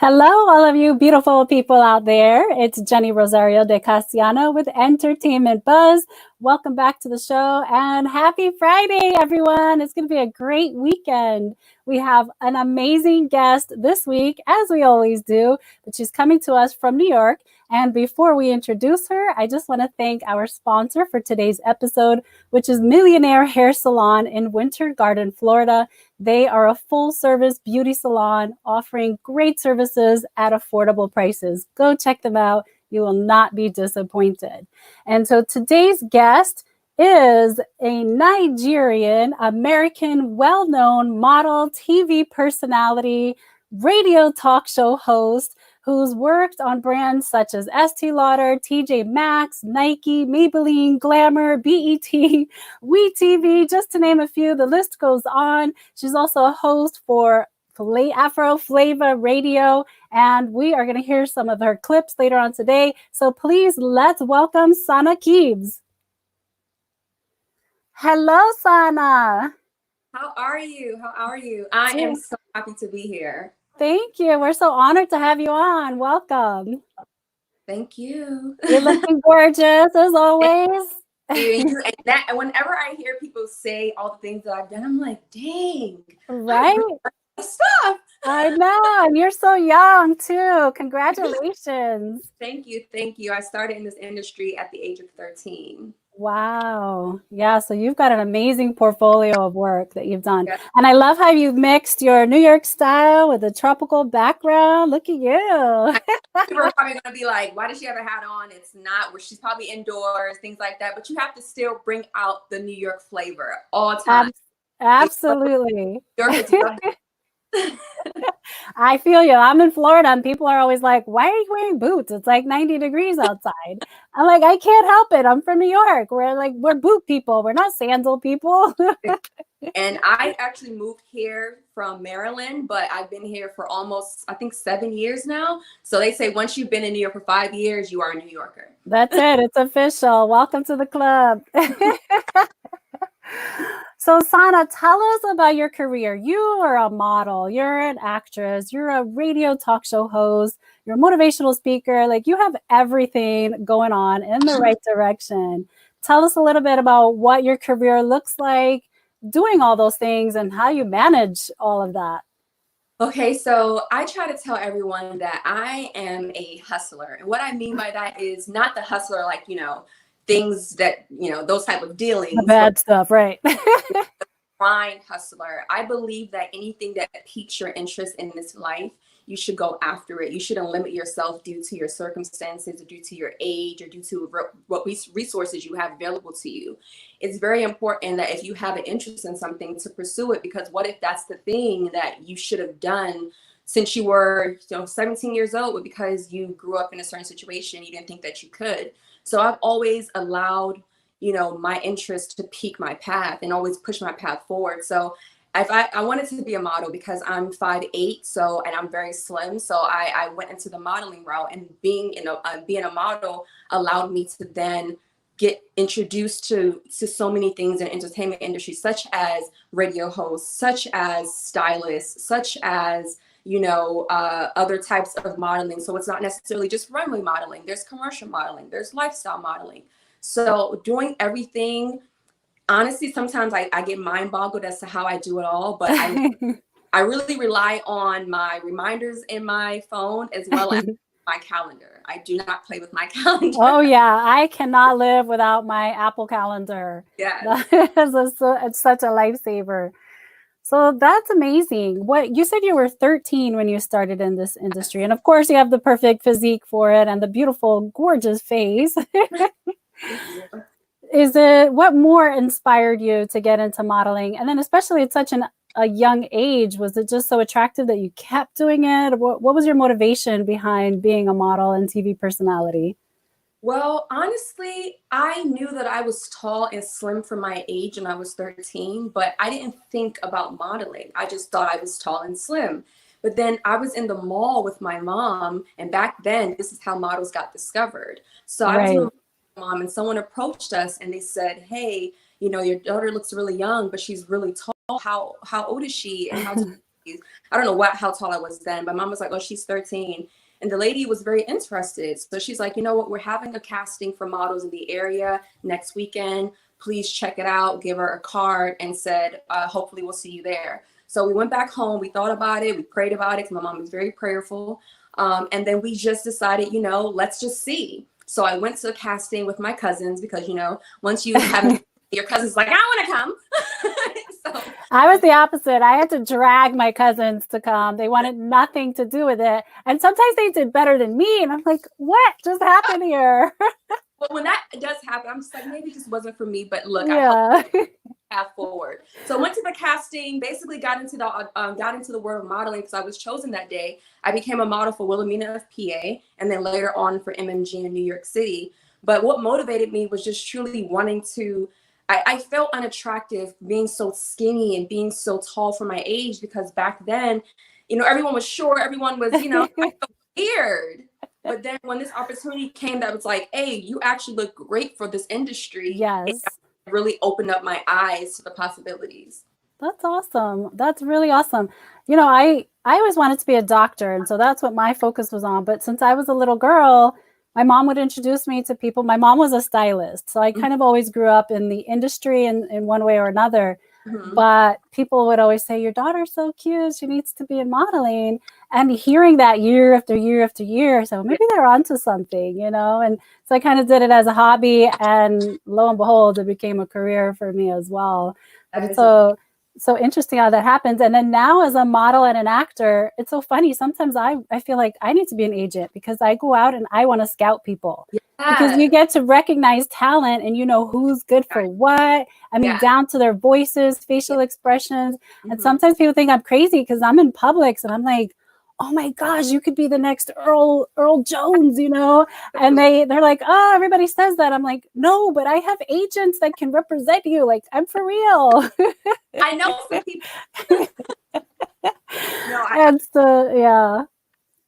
Hello, all of you beautiful people out there. It's Jenny Rosario de Casiano with Entertainment Buzz. Welcome back to the show and happy Friday, everyone. It's going to be a great weekend. We have an amazing guest this week, as we always do, but she's coming to us from New York. And before we introduce her, I just want to thank our sponsor for today's episode, which is Millionaire Hair Salon in Winter Garden, Florida. They are a full-service beauty salon offering great services at affordable prices. Go check them out. You will not be disappointed. And so today's guest is a Nigerian American well-known model, TV personality, radio talk show host, who's worked on brands such as Estee Lauder, TJ Maxx, Nike, Maybelline, Glamour, BET, WeTV, just to name a few. The list goes on. She's also a host for Afro Flavor Radio, and we are going to hear some of her clips later on today. So please, let's welcome Sana Kibz. Hello, Sana. How are you? I am so happy to be here. Thank you. We're so honored to have you on. Welcome. Thank you. You're looking gorgeous as always. And whenever I hear people say all the things that I've done, I'm like, dang. Right? Stuff. I know. And you're so young too. Congratulations. Thank you. I started in this industry at the age of 13. Wow. Yeah. So you've got an amazing portfolio of work that you've done. Yes. And I love how you've mixed your New York style with a tropical background. Look at you. People are probably going to be like, why does she have a hat on? It's not where she's probably indoors, things like that. But you have to still bring out the New York flavor all time. Absolutely. New York is I feel you. I'm in Florida and people are always like, why are you wearing boots? It's like 90 degrees outside. I'm like, I can't help it. I'm from New York. We're boot people. We're not sandal people. And I actually moved here from Maryland, but I've been here for almost, I think, 7 years now. So they say once you've been in New York for 5 years, you are a New Yorker. That's it. It's official. Welcome to the club. So Sana, tell us about your career. You are a model, you're an actress, you're a radio talk show host, you're a motivational speaker. Like, you have everything going on in the right direction. Tell us a little bit about what your career looks like, doing all those things, and how you manage all of that. Okay, so I try to tell everyone that I am a hustler. And what I mean by that is not the hustler like, things that, those type of dealings. The bad stuff, right? Grind hustler. I believe that anything that piques your interest in this life, you should go after it. You shouldn't limit yourself due to your circumstances or due to your age or due to what resources you have available to you. It's very important that if you have an interest in something, to pursue it, because what if that's the thing that you should have done since you were 17 years old, but because you grew up in a certain situation, you didn't think that you could. So I've always allowed, my interest to pique my path and always push my path forward. So if I wanted to be a model because I'm 5'8", and I'm very slim. So I went into the modeling route, and being a model allowed me to then get introduced to so many things in the entertainment industry, such as radio hosts, such as stylists, such as other types of modeling. So it's not necessarily just runway modeling. There's commercial modeling, there's lifestyle modeling. So doing everything, honestly, sometimes I get mind boggled as to how I do it all, but I really rely on my reminders in my phone as well as my calendar. I do not play with my calendar. Oh yeah, I cannot live without my Apple Calendar. Yeah, it's such a lifesaver. So that's amazing. What you said, you were 13 when you started in this industry. And of course you have the perfect physique for it and the beautiful, gorgeous face. What more inspired you to get into modeling? And then especially at such a young age, was it just so attractive that you kept doing it? What was your motivation behind being a model and TV personality? Well, honestly, I knew that I was tall and slim for my age when I was 13, but I didn't think about modeling. I just thought I was tall and slim. But then I was in the mall with my mom, and back then, this is how models got discovered. So I was with my mom, and someone approached us, and they said, "Hey, your daughter looks really young, but she's really tall. How old is she? And how I don't know how tall I was then, but mom was like, oh, she's 13. And the lady was very interested. So she's like, you know what? We're having a casting for models in the area next weekend. Please check it out. Give her a card and said, hopefully we'll see you there. So we went back home. We thought about it. We prayed about it because my mom was very prayerful. And then we just decided, you know, let's just see. So I went to a casting with my cousins because, you know, once you have your cousins like, I want to come. So I was the opposite. I had to drag my cousins to come. They wanted nothing to do with it. And sometimes they did better than me. And I'm like, what just happened here? Well, when that does happen, I'm just like, maybe it just wasn't for me. But look, yeah. I path forward. So I went to the casting, basically got into the world of modeling because I was chosen that day. I became a model for Wilhelmina of PA and then later on for MMG in New York City. But what motivated me was just truly wanting to, I felt unattractive being so skinny and being so tall for my age because back then, you know, everyone was short, everyone was, you know, I felt weird. But then when this opportunity came that was like, hey, you actually look great for this industry. Yes. It really opened up my eyes to the possibilities. That's awesome. That's really awesome. You know, I always wanted to be a doctor. And so that's what my focus was on. But since I was a little girl, my mom would introduce me to people. My mom was a stylist. So I kind of always grew up in the industry in one way or another. Mm-hmm. But people would always say, your daughter's so cute. She needs to be in modeling. And hearing that year after year after year, so maybe they're onto something, you know? And so I kind of did it as a hobby. And lo and behold, it became a career for me as well. But it's so interesting how that happens. And then now as a model and an actor, it's so funny. Sometimes I feel like I need to be an agent because I go out and I want to scout people. Yeah. Because you get to recognize talent and you know who's good for what. I mean, down to their voices, facial expressions. Mm-hmm. And sometimes people think I'm crazy because I'm in Publix and I'm like, oh my gosh, you could be the next Earl Jones, you know? And they're like, oh, everybody says that. I'm like, no, but I have agents that can represent you. Like, I'm for real. I know some people.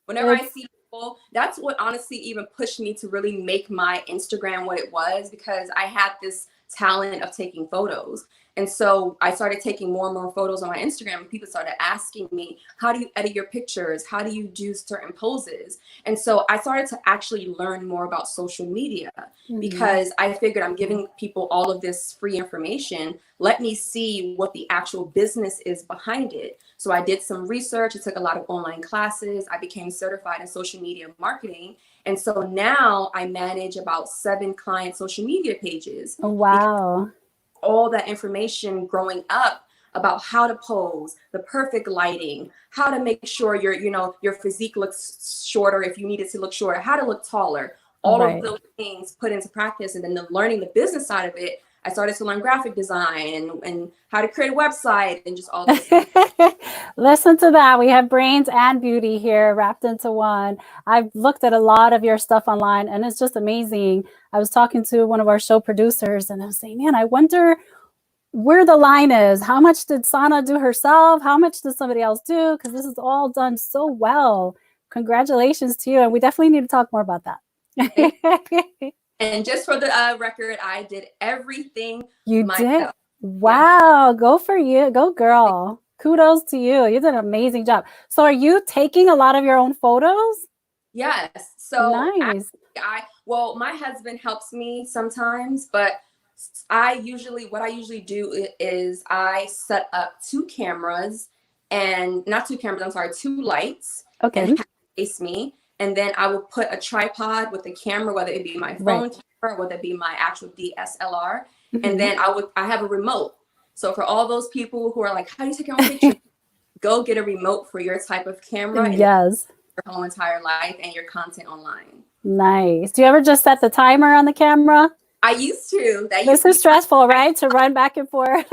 Whenever I see people, that's what honestly even pushed me to really make my Instagram what it was, because I had this talent of taking photos. And so I started taking more and more photos on my Instagram, and people started asking me, how do you edit your pictures? How do you do certain poses? And so I started to actually learn more about social media, because I figured I'm giving people all of this free information. Let me see what the actual business is behind it. So I did some research. I took a lot of online classes. I became certified in social media marketing. And so now I manage about 7 client social media pages. Oh, wow. All that information growing up about how to pose, the perfect lighting, how to make sure your physique looks shorter if you need it to look shorter, how to look taller, all of those things put into practice. And then learning the business side of it, I started to learn graphic design and how to create a website and just all this stuff. Listen to that. We have brains and beauty here wrapped into one. I've looked at a lot of your stuff online and it's just amazing. I was talking to one of our show producers and I was saying, man, I wonder where the line is. How much did Sana do herself? How much did somebody else do? Because this is all done so well. Congratulations to you. And we definitely need to talk more about that. And just for the record, I did everything myself. Did? Wow. Yeah. Go for you. Go girl. Kudos to you. You did an amazing job. So are you taking a lot of your own photos? Yes. So nice. My husband helps me sometimes, but what I usually do is I set up 2 lights. Okay. And face me. And then I will put a tripod with a camera, whether it be my phone camera, whether it be my actual DSLR. Mm-hmm. And then I have a remote. So for all those people who are like, how do you take your own picture? Go get a remote for your type of camera. And your whole entire life and your content online. Nice. Do you ever just set the timer on the camera? I used to. This is stressful, right? To run back and forth.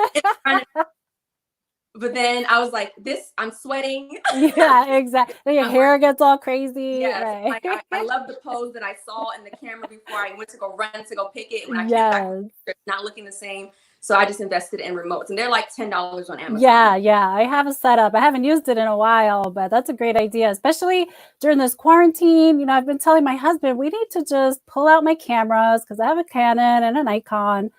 But then I was like, I'm sweating. Yeah, exactly. Then your hair gets all crazy. Yes, right. I love the pose that I saw in the camera before I went to go run to go pick it. When I came back, it's not looking the same. So I just invested in remotes, and they're like $10 on Amazon. Yeah. I have a setup. I haven't used it in a while, but that's a great idea, especially during this quarantine. You know, I've been telling my husband, we need to just pull out my cameras because I have a Canon and a Nikon.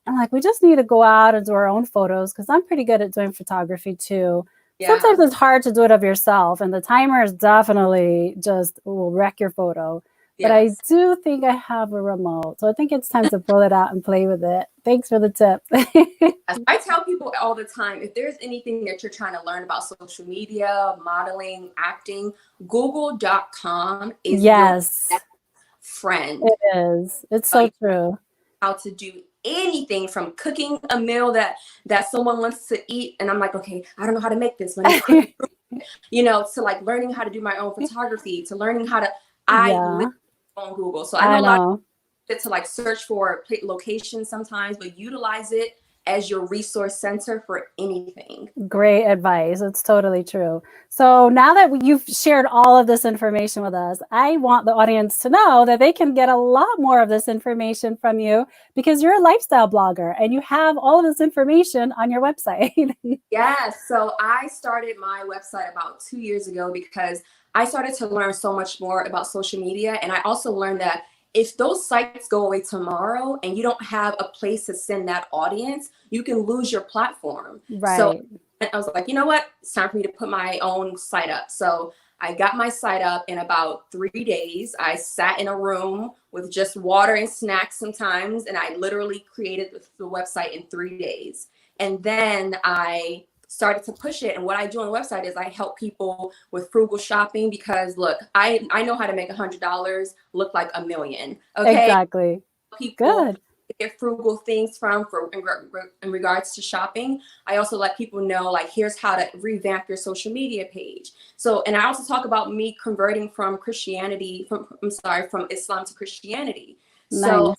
I'm like, we just need to go out and do our own photos because I'm pretty good at doing photography too. sometimes it's hard to do it of yourself, and the timers definitely just will wreck your photo. But I do think I have a remote, so I think it's time to pull it out and play with it. Thanks for the tip. I tell people all the time, if there's anything that you're trying to learn about social media, modeling, acting, google.com is your best friend. It is. It's so true. How to do anything from cooking a meal that someone wants to eat, and I'm like, okay, I don't know how to make this, you know, to like learning how to do my own photography, to learning how to live on Google. So I know a lot of to like search for locations sometimes, but utilize it as your resource center for anything. Great advice. It's totally true. So now that you've shared all of this information with us, I want the audience to know that they can get a lot more of this information from you because you're a lifestyle blogger and you have all of this information on your website. Yes. So I started my website about 2 years ago because I started to learn so much more about social media. And I also learned that if those sites go away tomorrow and you don't have a place to send that audience, you can lose your platform. Right. So I was like, you know what? It's time for me to put my own site up. So I got my site up in about 3 days. I sat in a room with just water and snacks sometimes, and I literally created the website in 3 days. And then I started to push it. And what I do on the website is I help people with frugal shopping because look, I know how to make $100 look like $1 million. Okay. Exactly. People get frugal things in regards to shopping. I also let people know, like, here's how to revamp your social media page. So, and I also talk about me converting from from Islam to Christianity. Nice. So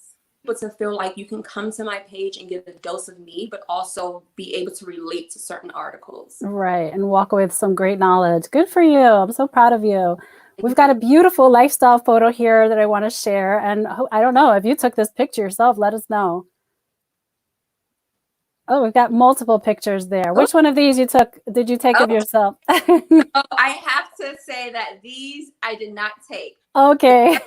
to feel like you can come to my page and get a dose of me, but also be able to relate to certain articles. Right. And walk away with some great knowledge. Good for you. I'm so proud of you. We've got a beautiful lifestyle photo here that I want to share. And I don't know if you took this picture yourself, let us know. Oh, we've got multiple pictures there. Which one of these did you take of yourself? I have to say that these I did not take. Okay.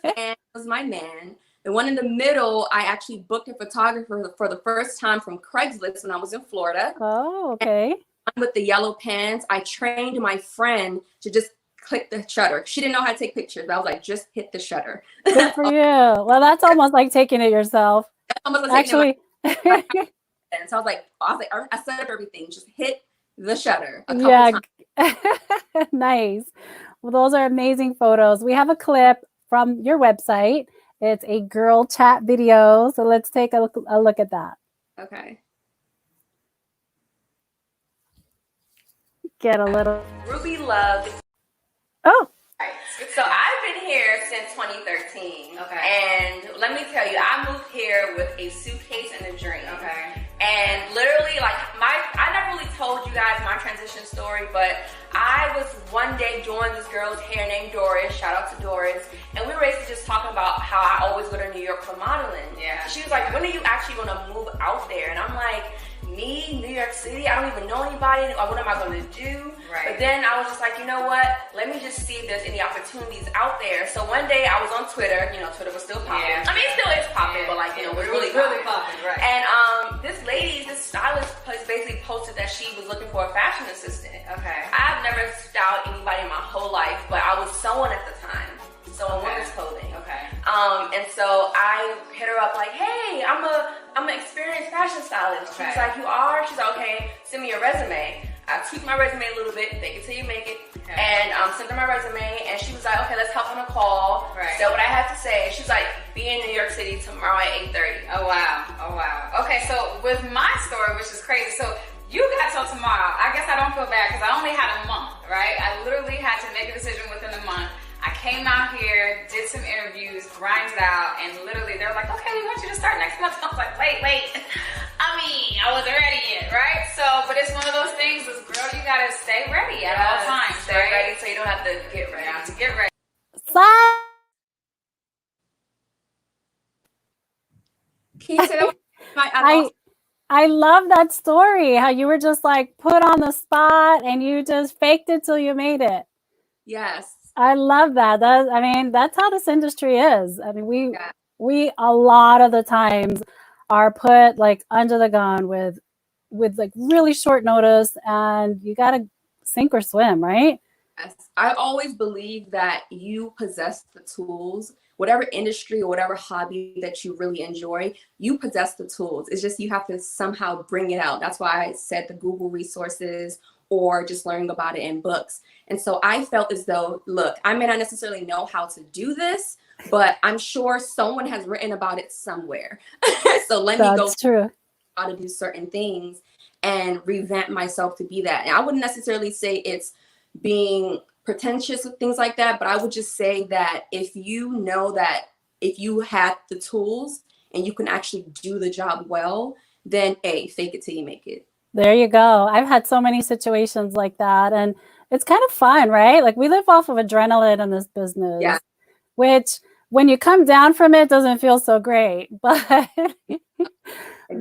And it was my man. The one in the middle, I actually booked a photographer for the first time from Craigslist when I was in Florida. Oh, okay. And with the yellow pants, I trained my friend to just click the shutter. She didn't know how to take pictures, but I was like, just hit the shutter. Good for you. Well, that's almost like taking it yourself. Like actually. And so I was like, I set up everything. Just hit the shutter a couple times. Nice. Well, those are amazing photos. We have a clip from your website. It's a girl chat video. So let's take a look at that. Okay. Get a little. Ruby Love. Oh. Right. So I've been here since 2013. Okay. And let me tell you, I moved here with a suitcase and a dream. Okay. And literally, like, I never really told you guys my transition story, but I was one day doing this girl's hair named Doris. Shout out to Doris. And we were basically just talking about how I always go to New York for modeling. Yeah. She was like, when are you actually going to move out there? And I'm like, me, New York City, I don't even know anybody. What am I going to do? Right. But then I was just like, you know what? Let me just see if there's any opportunities out there. So one day I was on Twitter. You know, Twitter was still popping. Yeah. I mean, it still is popping, but like, you know, we're really popping. Right. And this stylist basically posted that she was looking for a fashion assistant. Okay. I've never styled anybody in my whole life, but I was sewing at the time. So in women's clothing. Okay. And so I hit her up like, hey, I'm an experienced fashion stylist. Okay. She was like, you are? She's like, okay, send me your resume. I tweaked my resume a little bit, fake it till you make it. Okay. And sent her my resume, and she was like, okay, let's hop on a call. Right. So what I had to say, she's like, be in New York City tomorrow at 8:30. Oh wow. Oh wow. Okay, so with my story, which is crazy, so you got till tomorrow. I guess I don't feel bad because I only had a month, right? I literally had to make a decision within a month. I came out here, did some interviews, grinded out, and literally they were like, okay, we want you to start next month. I was like, wait. I mean, I wasn't ready yet, right? So, but it's one of those things, is, girl, you gotta stay ready at all times. Stay ready so you don't have to get ready. You have to get ready. Can you say that? I love that story, how you were just like put on the spot and you just faked it till you made it. Yes. I love that. I mean, that's how this industry is. I mean, we a lot of the times are put like under the gun with with like really short notice, and you got to sink or swim, right? Yes. I always believe that you possess the tools, whatever industry or whatever hobby that you really enjoy, you possess the tools. It's just you have to somehow bring it out. That's why I said the Google resources or just learning about it in books. And so I felt as though, look, I may not necessarily know how to do this, but I'm sure someone has written about it somewhere. So let me go True. how to do certain things and revamp myself to be that. And I wouldn't necessarily say it's being pretentious with things like that, but I would just say that if you know that if you had the tools and you can actually do the job well, then fake it till you make it. There you go. I've had so many situations like that, and it's kind of fun, right? Like we live off of adrenaline in this business, Yeah. Which when you come down from it doesn't feel so great, but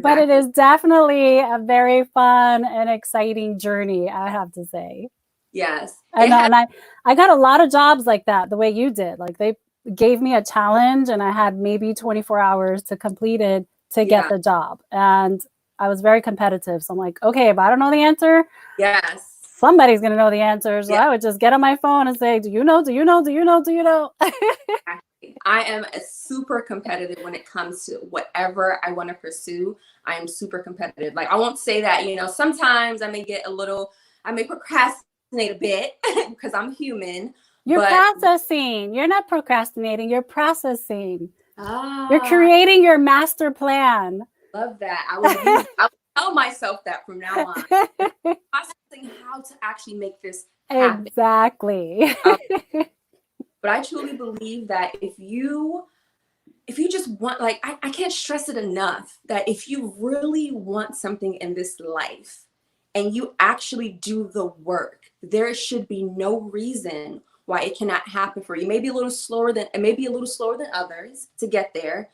but it is definitely a very fun and exciting journey, I have to say. Yes. I know, and I got a lot of jobs like that, the way you did. Like they gave me a challenge and I had maybe 24 hours to complete it to get the job. And I was very competitive. So I'm like, okay, if I don't know the answer, yes, somebody's going to know the answer. So I would just get on my phone and say, do you know, do you know, do you know, do you know? I am a super competitive when it comes to whatever I want to pursue. I am super competitive. Like I won't say that, you know, sometimes I may procrastinate a bit because I'm human. You're processing. You're not procrastinating. You're processing. You're Ah, creating your master plan. Love that. I will tell myself that from now on. Processing how to actually make this happen. Exactly. But I truly believe that if you just want, like, I can't stress it enough that if you really want something in this life and you actually do the work, there should be no reason why it cannot happen for you. Maybe a little slower than others to get there.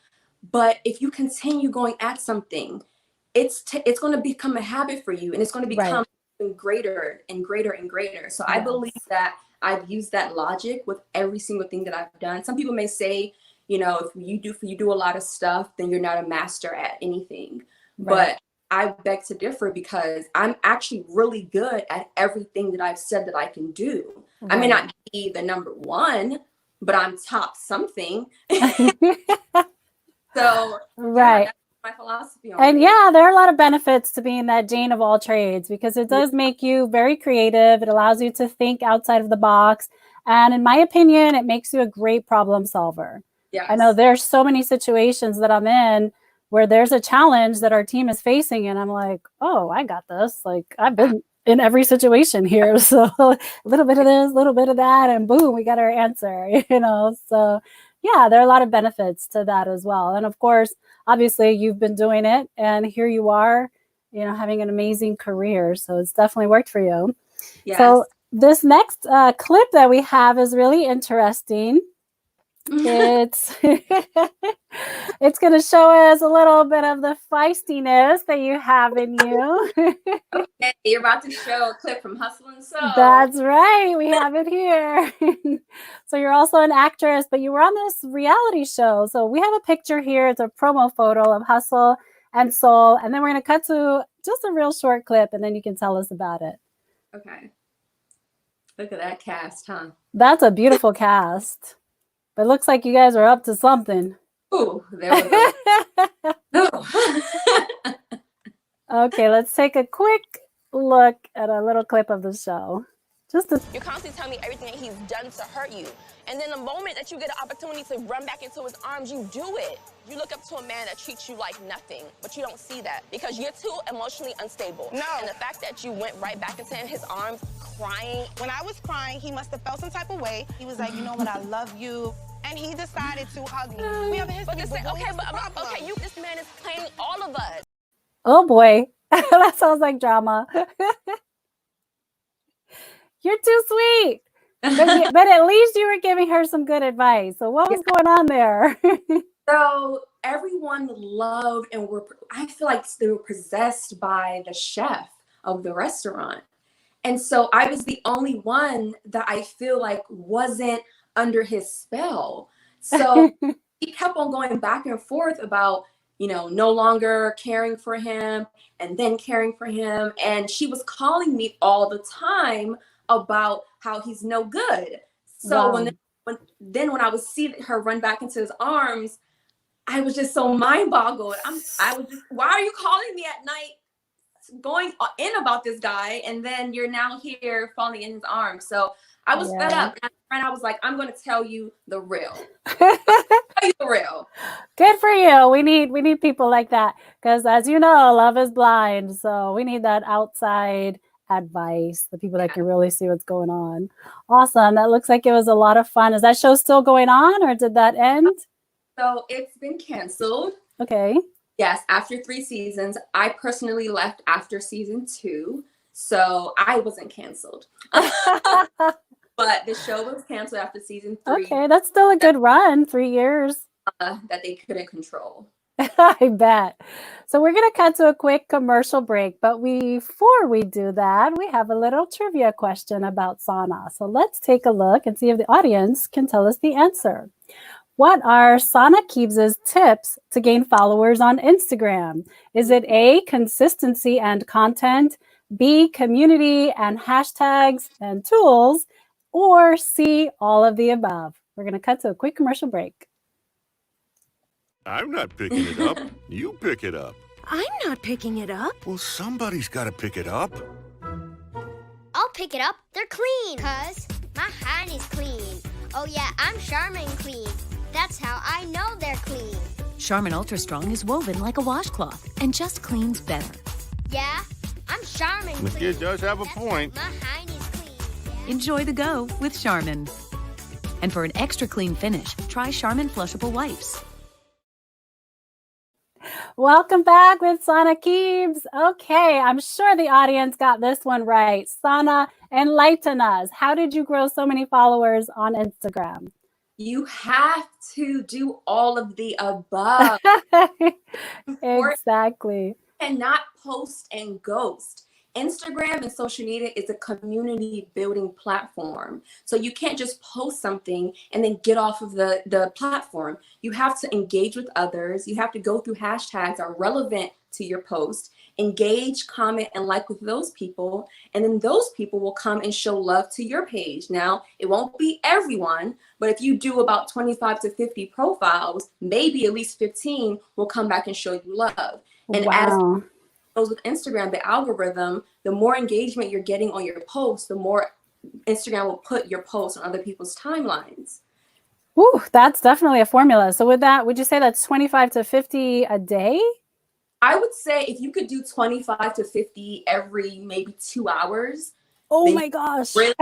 But if you continue going at something, it's going to become a habit for you, and it's going to become greater and greater and greater. So I believe that I've used that logic with every single thing that I've done. Some people may say, you know, if you do a lot of stuff, then you're not a master at anything. But I beg to differ because I'm actually really good at everything that I've said that I can do. I may not be the number one, but I'm top something. So that's my philosophy on and there are a lot of benefits to being that Jane of all trades because it does make you very creative. It allows you to think outside of the box. And in my opinion, it makes you a great problem solver. Yes. I know there's so many situations that I'm in where there's a challenge that our team is facing. And I'm like, oh, I got this. Like I've been in every situation here. So a little bit of this, a little bit of that, and boom, we got our answer, you know? So yeah, there are a lot of benefits to that as well. And of course, obviously you've been doing it and here you are, you know, having an amazing career. So it's definitely worked for you. Yes. So this next clip that we have is really interesting. It's it's going to show us a little bit of the feistiness that you have in you. Okay, you're about to show a clip from Hustle and Sew. That's right. We have it here. So you're also an actress, but you were on this reality show. So we have a picture here. It's a promo photo of Hustle and Soul. And then we're going to cut to just a real short clip, and then you can tell us about it. Okay. Look at that cast, huh? That's a beautiful cast. But it looks like you guys are up to something. Ooh, there we go. Okay, let's take a quick look at a little clip of the show. You're constantly telling me everything that he's done to hurt you. And then the moment that you get an opportunity to run back into his arms, you do it. You look up to a man that treats you like nothing, but you don't see that because you're too emotionally unstable. No. And the fact that you went right back into his arms crying. When I was crying, he must have felt some type of way. He was like, you know what, I love you. And he decided to hug me. We have a history. This man is playing all of us. Oh boy, that sounds like drama. You're too sweet. But at least you were giving her some good advice. So what was going on there? So everyone loved I feel like they were possessed by the chef of the restaurant. And so I was the only one that I feel like wasn't under his spell. So he kept on going back and forth about, no longer caring for him and then caring for him. And she was calling me all the time about how he's no good. So Wow. when I would see her run back into his arms, I was just so mind boggled. Why are you calling me at night going in about this guy? And then you're now here falling in his arms. So I was fed up. And I was like, I'm going to tell you the real. Good for you. We need people like that, because as you know, love is blind. So we need that outside advice, the people that can really see what's going on. Awesome. That looks like it was a lot of fun. Is that show still going on, or did that end? So it's been canceled. Okay. Yes, after 3 seasons. I personally left after season 2, so I wasn't canceled. But the show was canceled after season 3. Okay, that's still a good run, 3 years. That they couldn't control. I bet. So we're going to cut to a quick commercial break. But before we do that, we have a little trivia question about Sana. So let's take a look and see if the audience can tell us the answer. What are Sana Kibz's tips to gain followers on Instagram? Is it A, consistency and content, B, community and hashtags and tools, or C, all of the above? We're going to cut to a quick commercial break. I'm not picking it up. You pick it up. I'm not picking it up. Well, somebody's got to pick it up. I'll pick it up. They're clean. 'Cause my hand is clean. Oh yeah, I'm Charmin clean. That's how I know they're clean. Charmin Ultra Strong is woven like a washcloth and just cleans better. Yeah, I'm Charmin clean. The kid does have a That's point. My hand is clean. Yeah. Enjoy the go with Charmin. And for an extra clean finish, try Charmin Flushable Wipes. Welcome back with Sana Kibz. Okay, I'm sure the audience got this one right. Sana, enlighten us. How did you grow so many followers on Instagram? You have to do all of the above. Exactly. And not post and ghost. Instagram and social media is a community building platform. So you can't just post something and then get off of the platform. You have to engage with others. You have to go through hashtags that are relevant to your post, engage, comment, and like with those people. And then those people will come and show love to your page. Now, it won't be everyone, but if you do about 25 to 50 profiles, maybe at least 15 will come back and show you love. And wow. As with Instagram, the algorithm, the more engagement you're getting on your posts, the more Instagram will put your posts on other people's timelines. Ooh, that's definitely a formula. So with that, would you say that's 25 to 50 a day? I would say if you could do 25 to 50 every maybe 2 hours. Oh my gosh. Really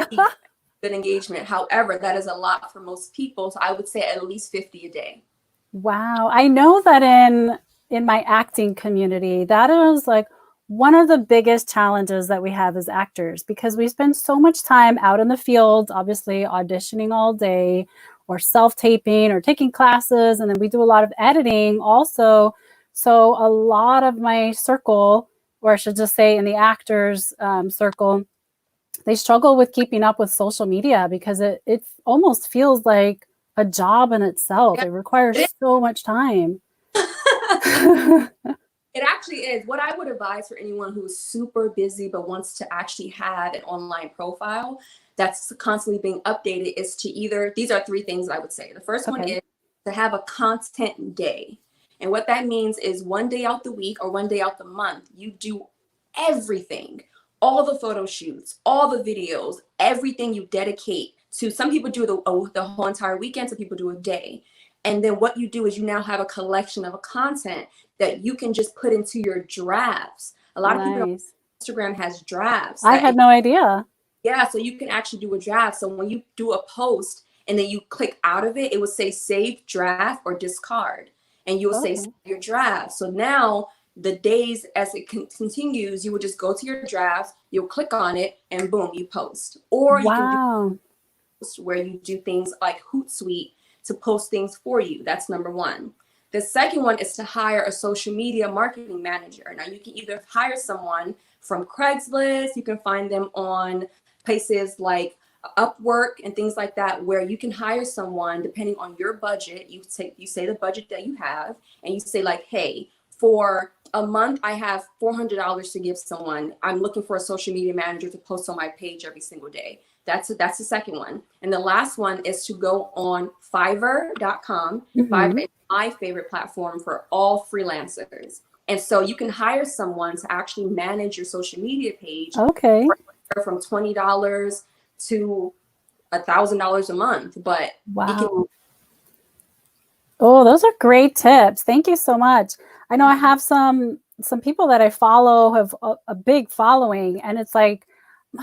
good engagement. However, that is a lot for most people. So I would say at least 50 a day. Wow. I know that in my acting community, that is like one of the biggest challenges that we have as actors, because we spend so much time out in the field, obviously auditioning all day or self-taping or taking classes. And then we do a lot of editing also. So a lot of my circle, or I should just say in the actors circle, they struggle with keeping up with social media because it almost feels like a job in itself. Yeah. It requires so much time. It actually is. What I would advise for anyone who is super busy but wants to actually have an online profile that's constantly being updated is to these are 3 things I would say. The first one is to have a content day. And what that means is 1 day out the week or 1 day out the month, you do everything, all the photo shoots, all the videos, everything you dedicate to. Some people do the whole entire weekend, some people do a day. And then what you do is you now have a collection of content that you can just put into your drafts. A lot of people on Instagram has drafts. I had no idea. Yeah, so you can actually do a draft. So when you do a post and then you click out of it, it will say save draft or discard. And you will say save your draft. So now the days as it continues, you will just go to your drafts, you'll click on it, and boom, you post. Or you can do post where you do things like Hootsuite to post things for you. That's number 1. The second one is to hire a social media marketing manager. Now you can either hire someone from Craigslist, you can find them on places like Upwork and things like that, where you can hire someone depending on your budget. You say the budget that you have, and you say like, hey, for a month, I have $400 to give someone. I'm looking for a social media manager to post on my page every single day. That's the second one. And the last one is to go on Fiverr.com. Fiverr is my favorite platform for all freelancers. And so you can hire someone to actually manage your social media page. Okay. From $20 to $1,000 a month. But wow. Oh, those are great tips. Thank you so much. I know I have some people that I follow have a big following, and it's like,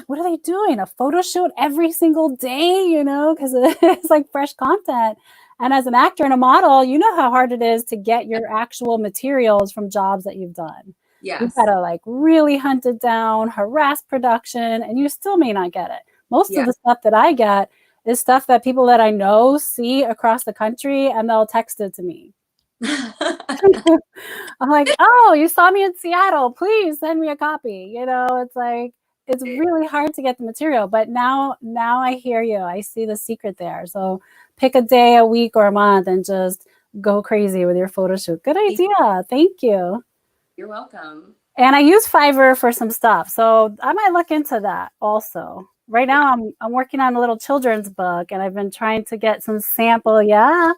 what are they doing? A photo shoot every single day, you know, because it's like fresh content. And as an actor and a model, you know how hard it is to get your actual materials from jobs that you've done. Yes. You've got to like really hunt it down, harass production, and you still may not get it. Most of the stuff that I get is stuff that people that I know see across the country, and they'll text it to me. I'm like, oh, you saw me in Seattle. Please send me a copy. You know, it's like, it's really hard to get the material. But now I hear you. I see the secret there. So pick a day, a week, or a month and just go crazy with your photo shoot. Good idea. Thank you. You're welcome. And I use Fiverr for some stuff. So I might look into that also. Right now I'm working on a little children's book, and I've been trying to get some sample. Yeah.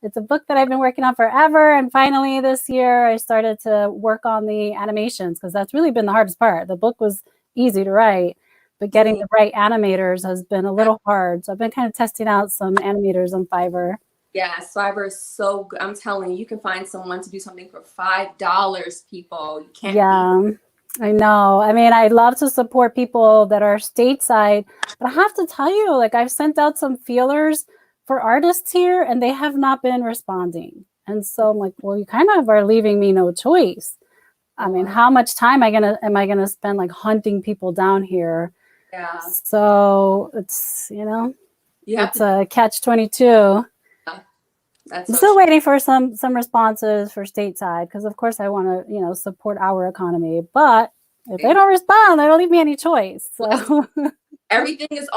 It's a book that I've been working on forever. And finally this year I started to work on the animations, because that's really been the hardest part. The book was easy to write, but getting the right animators has been a little hard. So I've been kind of testing out some animators on Fiverr. Yes, Fiverr is so good. I'm telling you, you can find someone to do something for $5, people. You can't. Yeah, I know. I mean, I love to support people that are stateside, but I have to tell you, like, I've sent out some feelers for artists here, and they have not been responding. And so I'm like, well, you kind of are leaving me no choice. I mean, how much time am I gonna spend like hunting people down here? Yeah. So it's, you know, it's a catch-22. I'm still waiting for some responses for stateside, because of course I want to, you know, support our economy. But if they don't respond, they don't leave me any choice. So everything is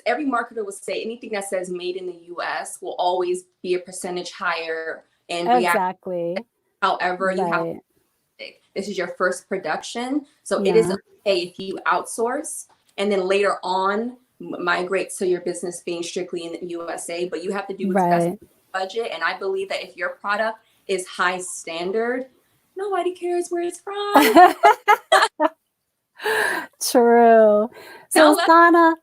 every marketer will say anything that says made in the US will always be a percentage higher and exactly. However, you have this is your first production. So it is okay if you outsource and then later on migrate to your business being strictly in the USA, but you have to do what's best budget. And I believe that if your product is high standard, nobody cares where it's from. True. So Sana,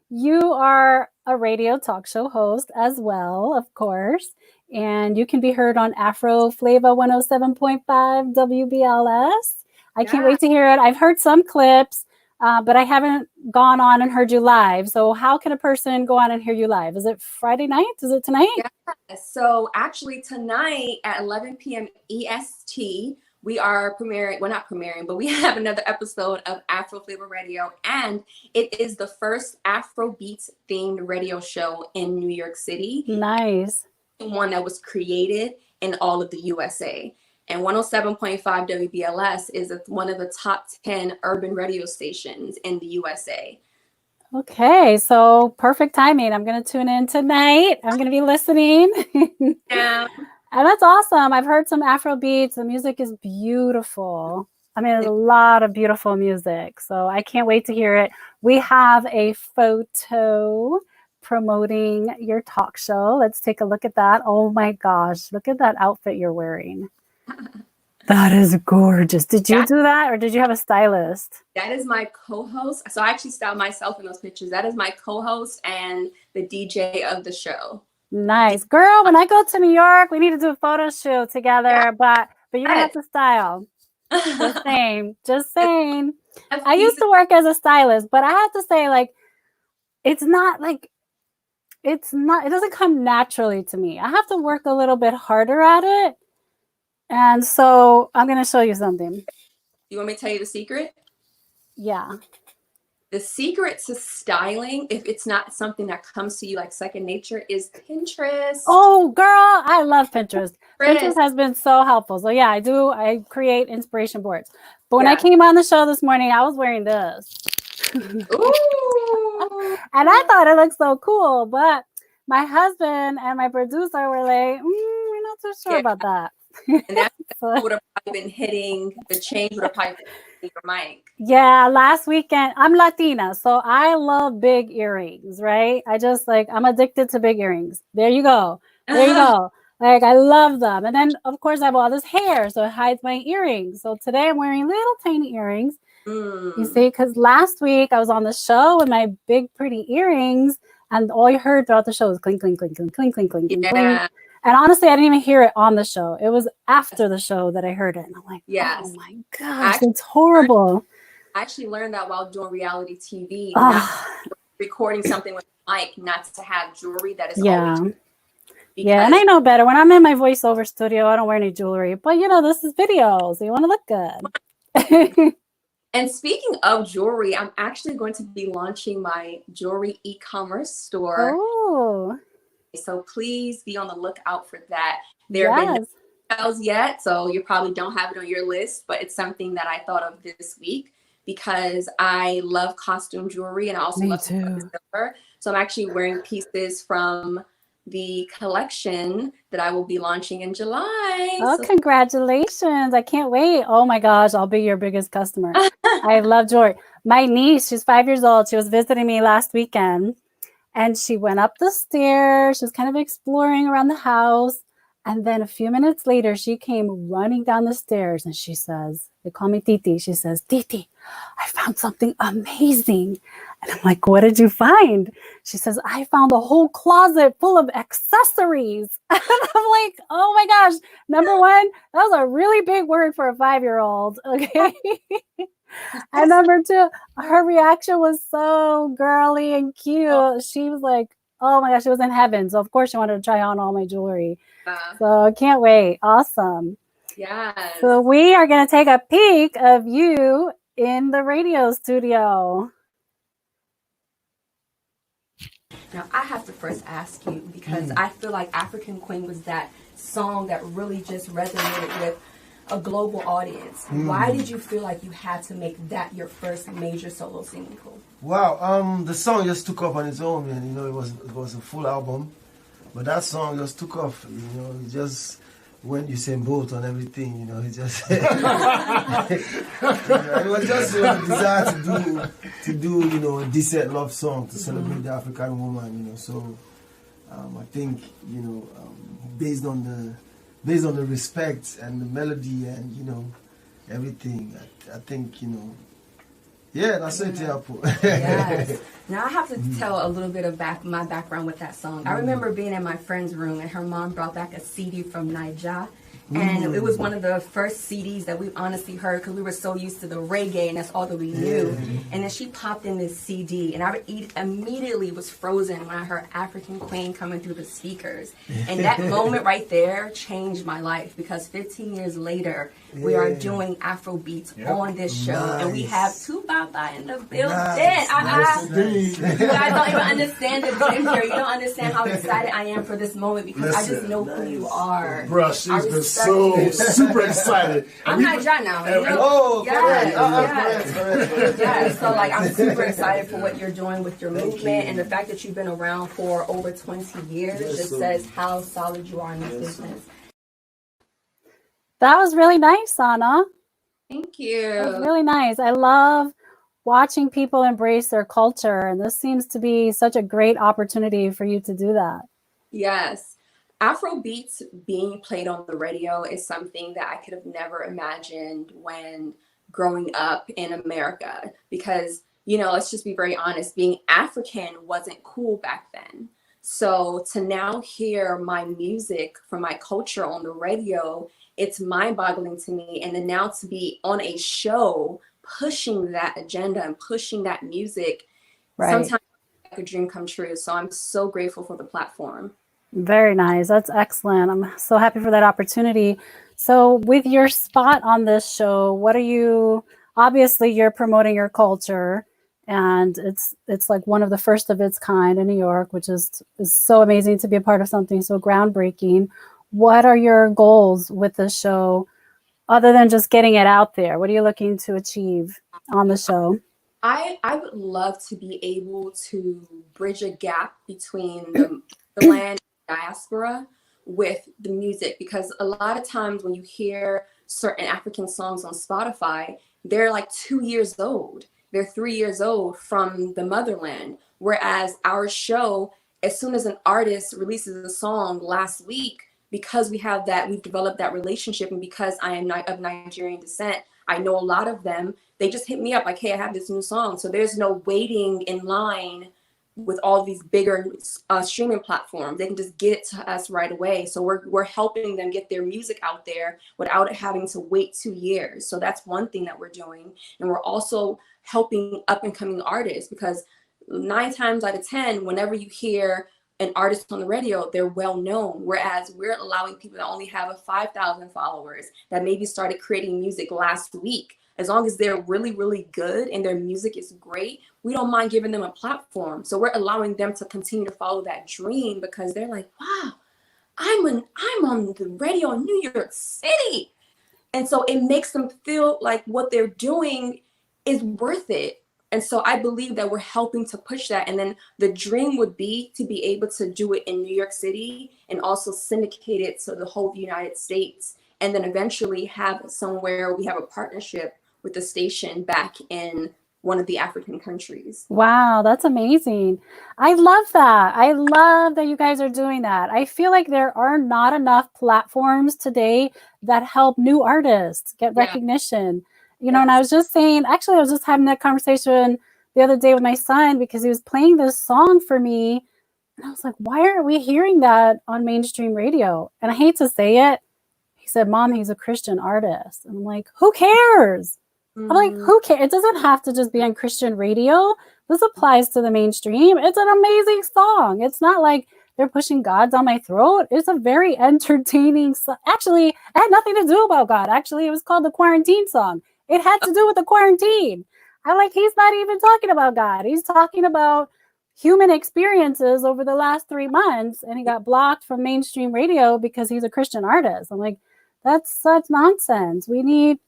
you are a radio talk show host as well, of course, and you can be heard on Afro Flava 107.5 WBLS. I can't wait to hear it. I've heard some clips, but I haven't gone on and heard you live. So how can a person go on and hear you live? Is it Friday night? Is it tonight? Yeah. So actually tonight at 11 p.m. EST, we are premiering, well, not premiering, but we have another episode of Afro Flavor Radio, and it is the first Afrobeats themed radio show in New York City. Nice. One that was created in all of the USA. And 107.5 WBLS is one of the top 10 urban radio stations in the USA. Okay, so perfect timing. I'm going to tune in tonight. I'm going to be listening. Yeah. And that's awesome. I've heard some Afro beats. The music is beautiful. I mean, there's a lot of beautiful music. So I can't wait to hear it. We have a photo promoting your talk show. Let's take a look at that. Oh my gosh. Look at that outfit you're wearing. That is gorgeous. Did you do that, or did you have a stylist? That is my co-host. So I actually styled myself in those pictures. That is my co-host and the DJ of the show. Nice. Girl, when I go to New York, we need to do a photo shoot together, but you're gonna have to style. Just saying. Just saying. I used to work as a stylist, but I have to say, like, it doesn't come naturally to me. I have to work a little bit harder at it. And so I'm going to show you something. You want me to tell you the secret? Yeah. The secret to styling, if it's not something that comes to you like second nature, is Pinterest. Oh, girl, I love Pinterest. Pinterest has been so helpful. So yeah, I create inspiration boards. But when I came on the show this morning, I was wearing this. Ooh. And I thought it looked so cool, but my husband and my producer were like, we're not so sure about that. And that So, would have probably been hitting, the change would have probably been hitting your mic. yeah, last weekend, I'm Latina, so I love big earrings, right? I'm addicted to big earrings. There you go. There you go. Like, I love them. And then, of course, I have all this hair, so it hides my earrings. So today I'm wearing little tiny earrings. You see, because last week I was on the show with my big, pretty earrings, and all you heard throughout the show was clink, clink, clink, clink, clink, clink, clink, clink, clink. And honestly, I didn't even hear it on the show. It was after the show that I heard it. And I'm like, oh my gosh, it's horrible. I actually learned that while doing reality TV, not recording something with a mic, not to have jewelry that is always. Yeah, and I know better. When I'm in my voiceover studio, I don't wear any jewelry. But, this is video, so you want to look good. And speaking of jewelry, I'm actually going to be launching my jewelry e-commerce store. Oh. So please be on the lookout for that. There have been no sales yet, so you probably don't have it on your list, but it's something that I thought of this week because I love costume jewelry and I also love silver. So I'm actually wearing pieces from the collection that I will be launching in July. Oh, congratulations. I can't wait. Oh my gosh, I'll be your biggest customer. I love jewelry. My niece, she's 5 years old. She was visiting me last weekend and she went up the stairs. She was kind of exploring around the house. And then a few minutes later, she came running down the stairs and she says, they call me Titi. She says, Titi, I found something amazing. And I'm like, what did you find? She says, I found a whole closet full of accessories. And I'm like, oh my gosh. Number one, that was a really big word for a 5-year-old. Okay. And number two, her reaction was so girly and cute. She was like, oh my gosh, she was in heaven. So of course she wanted to try on all my jewelry. So I can't wait. Awesome. Yeah. So we are going to take a peek of you in the radio studio. Now, I have to first ask you because I feel like African Queen was that song that really just resonated with a global audience. Why did you feel like you had to make that your first major solo single? Wow, the song just took off on its own, man. It was a full album, but that song just took off. It just went Usain Bolt on everything. It just it was just a desire to do a decent love song to celebrate the African woman. So I think based on the respect and the melody and everything, I think yeah, that's it. Yes. Now I have to tell a little bit of my background with that song. I remember being in my friend's room and her mom brought back a CD from Nigeria. And it was one of the first CDs that we honestly heard because we were so used to the reggae and that's all that we knew. And then she popped in this CD and I immediately was frozen when I heard African Queen coming through the speakers. And that moment right there changed my life because 15 years later, we are doing Afrobeats on this show. And we have Tubaba in the building. You guys don't even understand the ginger. You don't understand how excited I am for this moment because I just know who you are. Bruh, she's been so super excited. I'm not dry now. Yes. So I'm super excited for what you're doing with your movement and the fact that you've been around for over 20 years just says how solid you are in this business. That was really nice, Sana. Thank you. That was really nice. I love watching people embrace their culture, and this seems to be such a great opportunity for you to do that. Yes. Afrobeats being played on the radio is something that I could have never imagined when growing up in America because, let's just be very honest, being African wasn't cool back then. So to now hear my music from my culture on the radio, it's mind-boggling to me. And then now to be on a show pushing that agenda and pushing that music, sometimes it's like a dream come true. So I'm so grateful for the platform. Very nice. That's excellent. I'm so happy for that opportunity. So with your spot on this show, obviously you're promoting your culture and it's like one of the first of its kind in New York, which is so amazing to be a part of something so groundbreaking. What are your goals with this show other than just getting it out there? What are you looking to achieve on the show? I would love to be able to bridge a gap between the land diaspora with the music, because a lot of times when you hear certain African songs on Spotify, they're like 2 years old. They're 3 years old from the motherland. Whereas our show, as soon as an artist releases a song last week, because we've developed that relationship, and because I am of Nigerian descent, I know a lot of them. They just hit me up like, hey, I have this new song. So there's no waiting in line with all these bigger streaming platforms. They can just get it to us right away. So we're helping them get their music out there without having to wait 2 years. So that's one thing that we're doing. And we're also helping up and coming artists, because 9 times out of 10, whenever you hear an artist on the radio, they're well known. Whereas we're allowing people that only have a 5,000 followers that maybe started creating music last week. As long as they're really, really good and their music is great, we don't mind giving them a platform. So we're allowing them to continue to follow that dream, because they're like, wow, I'm on the radio in New York City. And so it makes them feel like what they're doing is worth it. And so I believe that we're helping to push that. And then the dream would be to be able to do it in New York City and also syndicate it to the whole United States. And then eventually have somewhere we have a partnership with the station back in one of the African countries. Wow, that's amazing. I love that. I love that you guys are doing that. I feel like there are not enough platforms today that help new artists get recognition. You know, and I was just saying, actually, I was just having that conversation the other day with my son, because he was playing this song for me. And I was like, why aren't we hearing that on mainstream radio? And I hate to say it. He said, Mom, he's a Christian artist. And I'm like, who cares? I'm like, who cares? It doesn't have to just be on Christian radio. This applies to the mainstream. It's an amazing song. It's not like they're pushing God down my throat. It's a very entertaining song. Actually, it had nothing to do about God. Actually, it was called the Quarantine Song. It had to do with the quarantine. I'm like, he's not even talking about God. He's talking about human experiences over the last 3 months. And he got blocked from mainstream radio because he's a Christian artist. I'm like, that's such nonsense. We need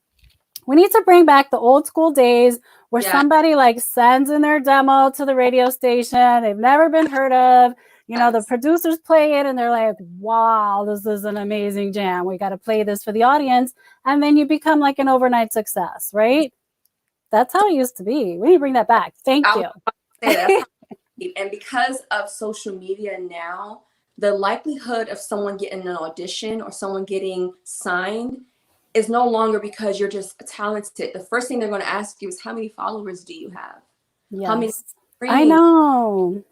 to bring back the old school days where somebody like sends in their demo to the radio station. They've never been heard of. You know, the producers play it and they're like, wow, this is an amazing jam. We got to play this for the audience. And then you become like an overnight success, right? That's how it used to be. We need to bring that back. Thank you. And because of social media now, the likelihood of someone getting an audition or someone getting signed is no longer because you're just talented. The first thing they're going to ask you is, how many followers do you have? Yes. How many screens? I know.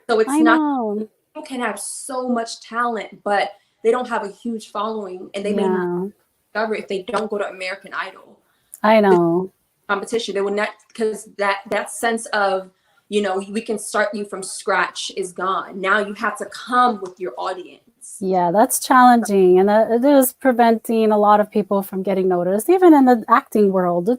So it's people can have so much talent, but they don't have a huge following, and they may not discover if they don't go to American Idol. I know. Competition. They would not, because that sense of, you know, we can start you from scratch is gone. Now you have to come with your audience. Yeah, that's challenging, and it is preventing a lot of people from getting noticed. Even in the acting world,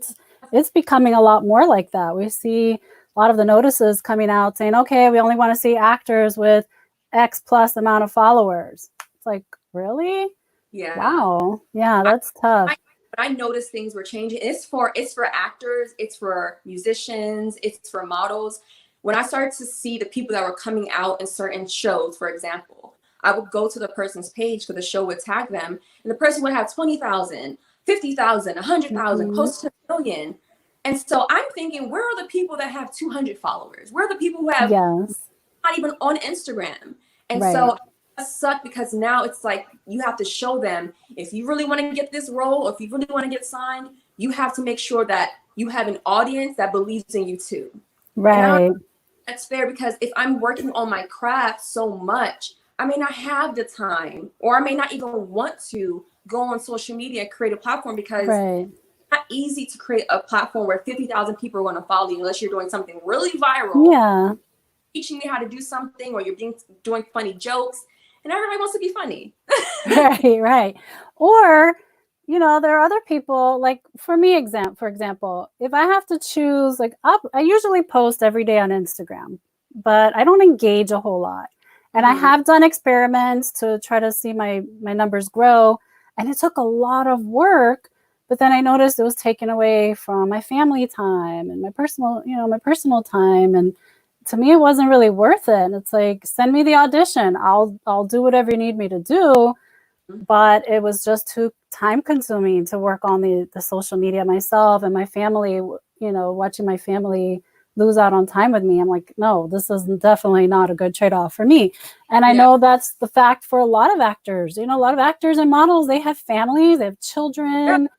it's becoming a lot more like that. We see a lot of the notices coming out saying, okay, we only want to see actors with X plus amount of followers. It's like, really? Yeah. Wow. Yeah, that's tough. I noticed things were changing. It's for actors, it's for musicians, it's for models. When I started to see the people that were coming out in certain shows, for example, I would go to the person's page, for the show would tag them, and the person would have 20,000, 50,000, 100,000, close to a million. And so I'm thinking, where are the people that have 200 followers? Where are the people who have not even on Instagram? And so it sucked, because now it's like you have to show them, if you really want to get this role, or if you really want to get signed, you have to make sure that you have an audience that believes in you too. Right. That's fair, because if I'm working on my craft so much, I may not have the time, or I may not even want to go on social media and create a platform, because it's not easy to create a platform where 50,000 people are going to follow you unless you're doing something really viral. Yeah. Teaching me how to do something, or you're doing funny jokes, and everybody wants to be funny. Right. Or, you know, there are other people, like for me, for example, if I have to choose, like I usually post every day on Instagram, but I don't engage a whole lot. And I have done experiments to try to see my numbers grow. And it took a lot of work But then I noticed it was taken away from my family time and my personal time. And to me, it wasn't really worth it. And it's like, send me the audition. I'll do whatever you need me to do. But it was just too time consuming to work on the social media myself and my family, watching my family lose out on time with me. I'm like, no, this is definitely not a good trade-off for me. And I know that's the fact for a lot of actors. A lot of actors and models, they have families, they have children,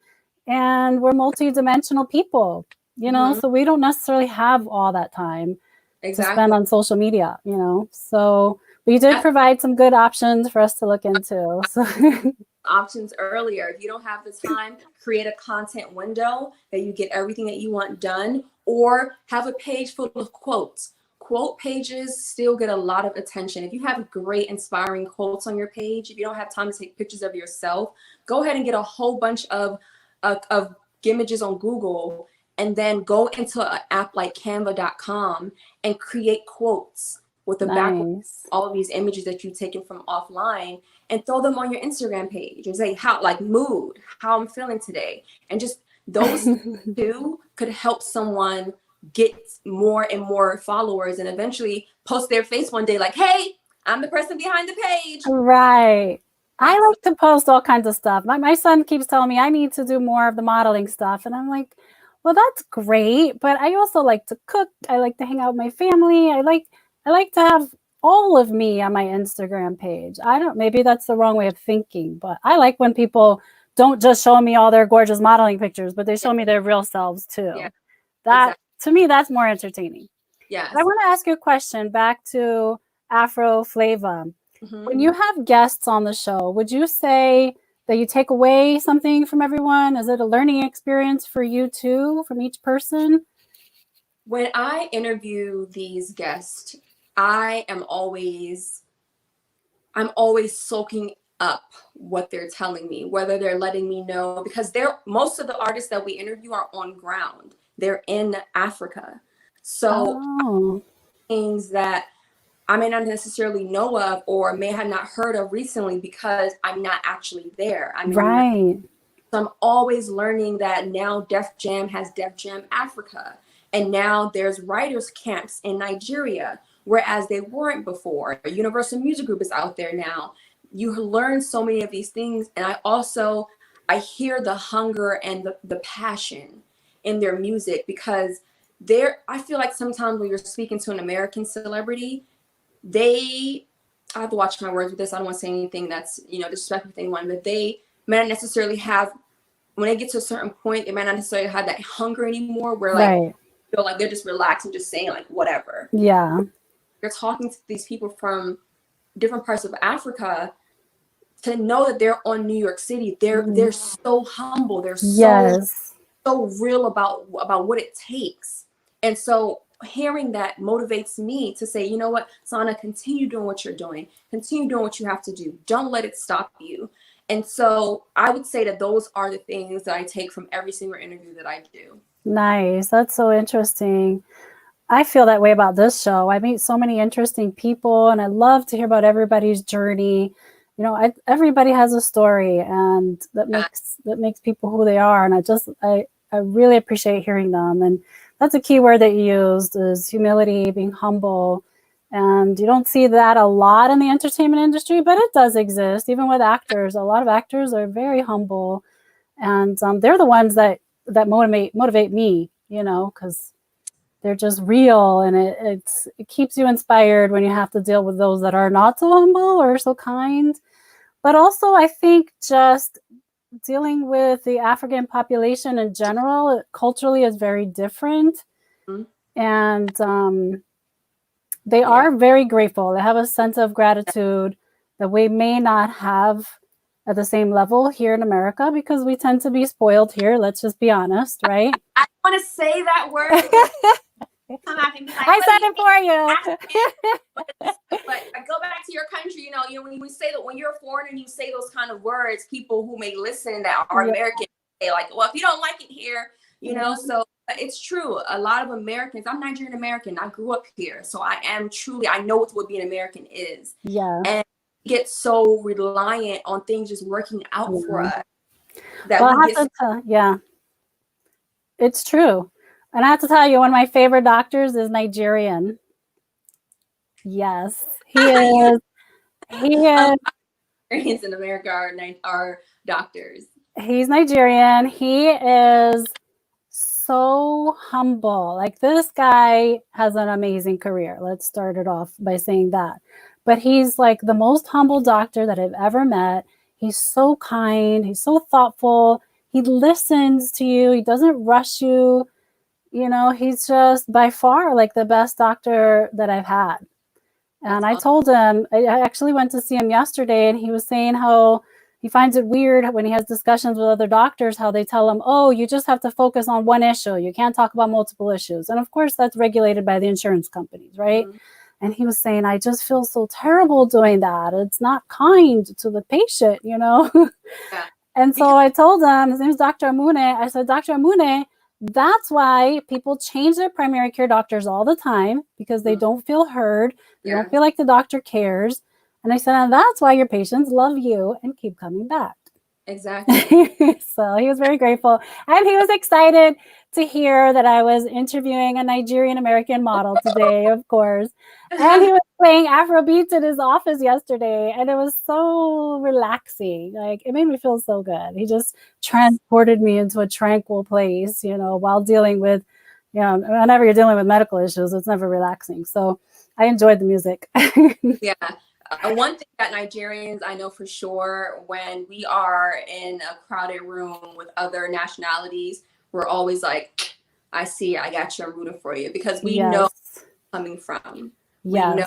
and we're multi-dimensional people, so we don't necessarily have all that time to spend on social media, So we did provide some good options for us to look into. So options earlier. If you don't have the time, create a content window that you get everything that you want done, or have a page full of quotes. Quote pages still get a lot of attention. If you have great inspiring quotes on your page, if you don't have time to take pictures of yourself, go ahead and get a whole bunch of images on Google, and then go into an app like canva.com and create quotes with the background, all of these images that you've taken from offline, and throw them on your Instagram page and say how I'm feeling today. And just those two could help someone get more and more followers, and eventually post their face one day like, hey, I'm the person behind the page. Right. I like to post all kinds of stuff. My son keeps telling me I need to do more of the modeling stuff. And I'm like, well, that's great. But I also like to cook. I like to hang out with my family. I like to have all of me on my Instagram page. Maybe that's the wrong way of thinking, but I like when people don't just show me all their gorgeous modeling pictures, but they show me their real selves too. Yeah, to me, that's more entertaining. Yes. I want to ask you a question back to Afro Flava. When you have guests on the show, would you say that you take away something from everyone? Is it a learning experience for you too, from each person? When I interview these guests, I'm always soaking up what they're telling me, whether they're letting me know, because most of the artists that we interview are on ground. They're in Africa. So things that I may not necessarily know of or may have not heard of recently because I'm not actually there. Right. So I'm always learning that now Def Jam has Def Jam Africa. And now there's writers camps in Nigeria, whereas they weren't before. Universal Music Group is out there now. You learn so many of these things. And I hear the hunger and the passion in their music, because I feel like sometimes when you're speaking to an American celebrity, I have to watch my words with this. I don't want to say anything that's, disrespectful to anyone, but they may not necessarily have, when they get to a certain point, they might not necessarily have that hunger anymore where feel like they're just relaxed and just saying like whatever. Yeah. You're talking to these people from different parts of Africa to know that they're on New York City. They're so humble. They're so real about what it takes. And so hearing that motivates me to say, you know what, Sana, continue doing what you're doing. Continue doing what you have to do. Don't let it stop you. And so I would say that those are the things that I take from every single interview that I do. Nice. That's so interesting. I feel that way about this show. I meet so many interesting people, and I love to hear about everybody's journey. Everybody has a story, and that makes people who they are. And I really appreciate hearing them. And that's a key word that you used, is humility, being humble. And you don't see that a lot in the entertainment industry, but it does exist. Even with actors, a lot of actors are very humble, and they're the ones that motivate me, because they're just real, and it keeps you inspired when you have to deal with those that are not so humble or so kind. But also, I think just dealing with the African population in general, culturally, is very different. And they are very grateful. They have a sense of gratitude that we may not have at the same level here in America, because we tend to be spoiled here. Let's just be honest, right? I want to say that word. I said it for you. But go back to your country. When we say that, when you're a foreigner and you say those kind of words, people who may listen that are American say like, well, if you don't like it here, so it's true. A lot of Americans, I'm Nigerian American. I grew up here. So I know what being American is. Yeah. And we get so reliant on things just working out for us. that Well, I we have get. to tell, yeah, it's true. And I have to tell you, one of my favorite doctors is Nigerian. Yes, he is. He A lot is. of Nigerians in America are doctors. He's Nigerian. He is so humble. Like, this guy has an amazing career. Let's start it off by saying that. But he's like the most humble doctor that I've ever met. He's so kind. He's so thoughtful. He listens to you. He doesn't rush you. You know, he's just by far like the best doctor that I've had. And I told him, I actually went to see him yesterday, and he was saying how he finds it weird when he has discussions with other doctors, how they tell him, oh, you just have to focus on one issue. You can't talk about multiple issues. And of course, that's regulated by the insurance companies, right? Mm-hmm. And he was saying, I just feel so terrible doing that. It's not kind to the patient, you know? Yeah. And so I told him, his name is Dr. Amune. I said, Dr. Amune, that's why people change their primary care doctors all the time, because they don't feel heard. They don't feel like the doctor cares. And I said, and that's why your patients love you and keep coming back. Exactly. So he was very grateful. And he was excited to hear that I was interviewing a Nigerian American model today, of course. And he was playing Afrobeats in his office yesterday. And it was so relaxing. Like, it made me feel so good. He just transported me into a tranquil place, you know, while dealing with, you know, whenever you're dealing with medical issues, it's never relaxing. So I enjoyed the music. Yeah. One thing that Nigerians, I know for sure, when we are in a crowded room with other nationalities, we're always like, I see, I got you, I'm rooting for you, because we know where it's coming from. We know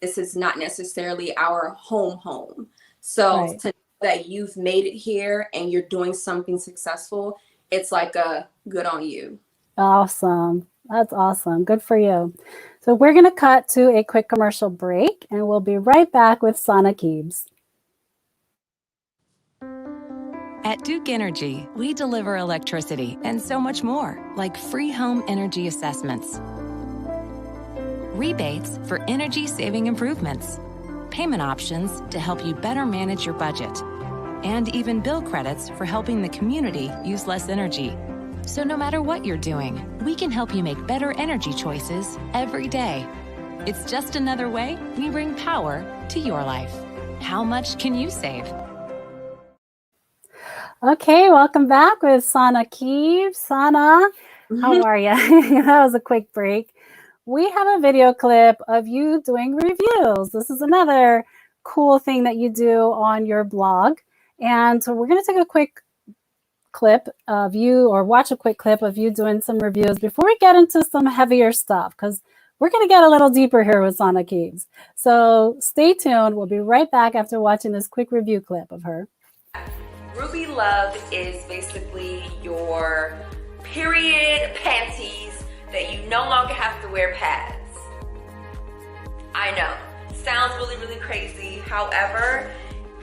this is not necessarily our home. So to know that you've made it here and you're doing something successful, it's like a good on you. Awesome. That's awesome. Good for you. So we're going to cut to a quick commercial break, and we'll be right back with Sana Kibz. At Duke Energy, we deliver electricity and so much more, like free home energy assessments, rebates for energy-saving improvements, payment options to help you better manage your budget, and even bill credits for helping the community use less energy. So no matter what you're doing, we can help you make better energy choices every day. It's just another way we bring power to your life. How much can you save? Okay, welcome back with Sana Kibz. Sana, how are you? That was a quick break. We have a video clip of you doing reviews. This is another cool thing that you do on your blog. And so we're going to take a quick clip of you, or watch a quick clip of you doing some reviews before we get into some heavier stuff, because we're going to get a little deeper here with Sana Kibz. So stay tuned. We'll be right back after watching this quick review clip of her. Ruby Love is basically your period panties that you no longer have to wear pads. I know, sounds really, really crazy. However,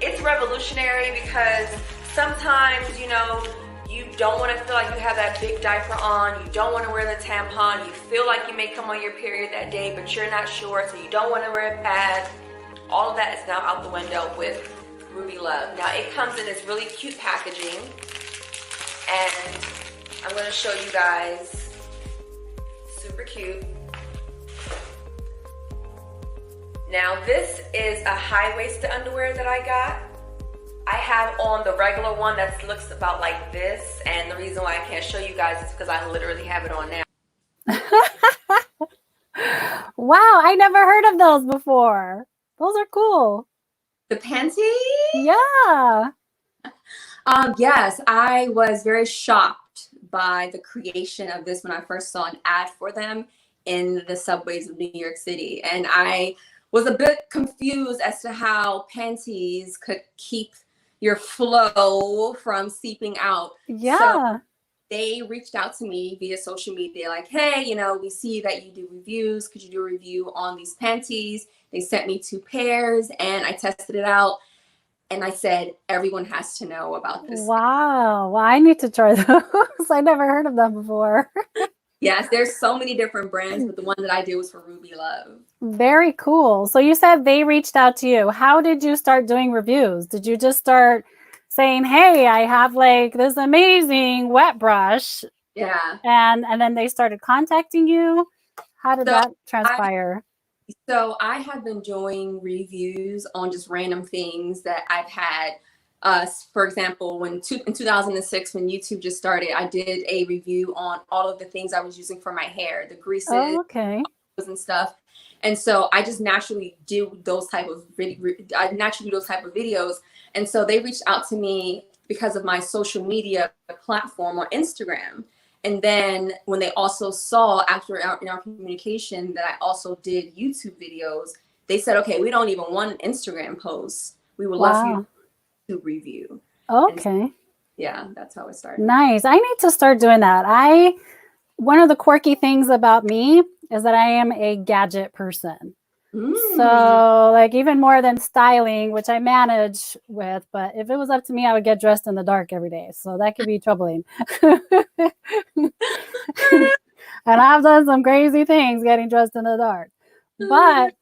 it's revolutionary because sometimes, you know, you don't want to feel like you have that big diaper on. You don't want to wear the tampon. You feel like you may come on your period that day, but you're not sure, so you don't want to wear a pad. All of that is now out the window with Ruby Love. Now, it comes in this really cute packaging, and I'm going to show you guys. Super cute. Now, this is a high-waisted underwear that I got. I have on the regular one that looks about like this, and the reason why I can't show you guys is because I literally have it on now. Wow, I never heard of those before. Those are cool. The panties? Yeah. Yes, I was very shocked by the creation of this when I first saw an ad for them in the subways of New York City. And I was a bit confused as to how panties could keep your flow from seeping out. Yeah. So they reached out to me via social media like, hey, you know, we see that you do reviews. Could you do a review on these panties? They sent me 2 pairs and I tested it out. And I said, everyone has to know about this. Wow. Well, I need to try those. I never heard of them before. Yes, there's so many different brands, but the one that I did was for Ruby Love. Very cool. So you said they reached out to you. How did you start doing reviews? Did you just start saying, hey, I have like this amazing wet brush. Yeah. And then they started contacting you. How did that transpire? So I have been doing reviews on just random things that I've had. For example, in 2006, when YouTube just started, I did a review on all of the things I was using for my hair, the greases, and stuff. And so I just naturally do those type of videos. And so they reached out to me because of my social media platform on Instagram. And then when they also saw after in our communication that I also did YouTube videos, they said, okay, we don't even want an Instagram post. We would love for you to review. Okay. So, yeah, that's how it started. Nice. I need to start doing that. One of the quirky things about me is that I am a gadget person. So like even more than styling, which I manage with, but if it was up to me, I would get dressed in the dark every day. So that could be troubling. And I've done some crazy things getting dressed in the dark, but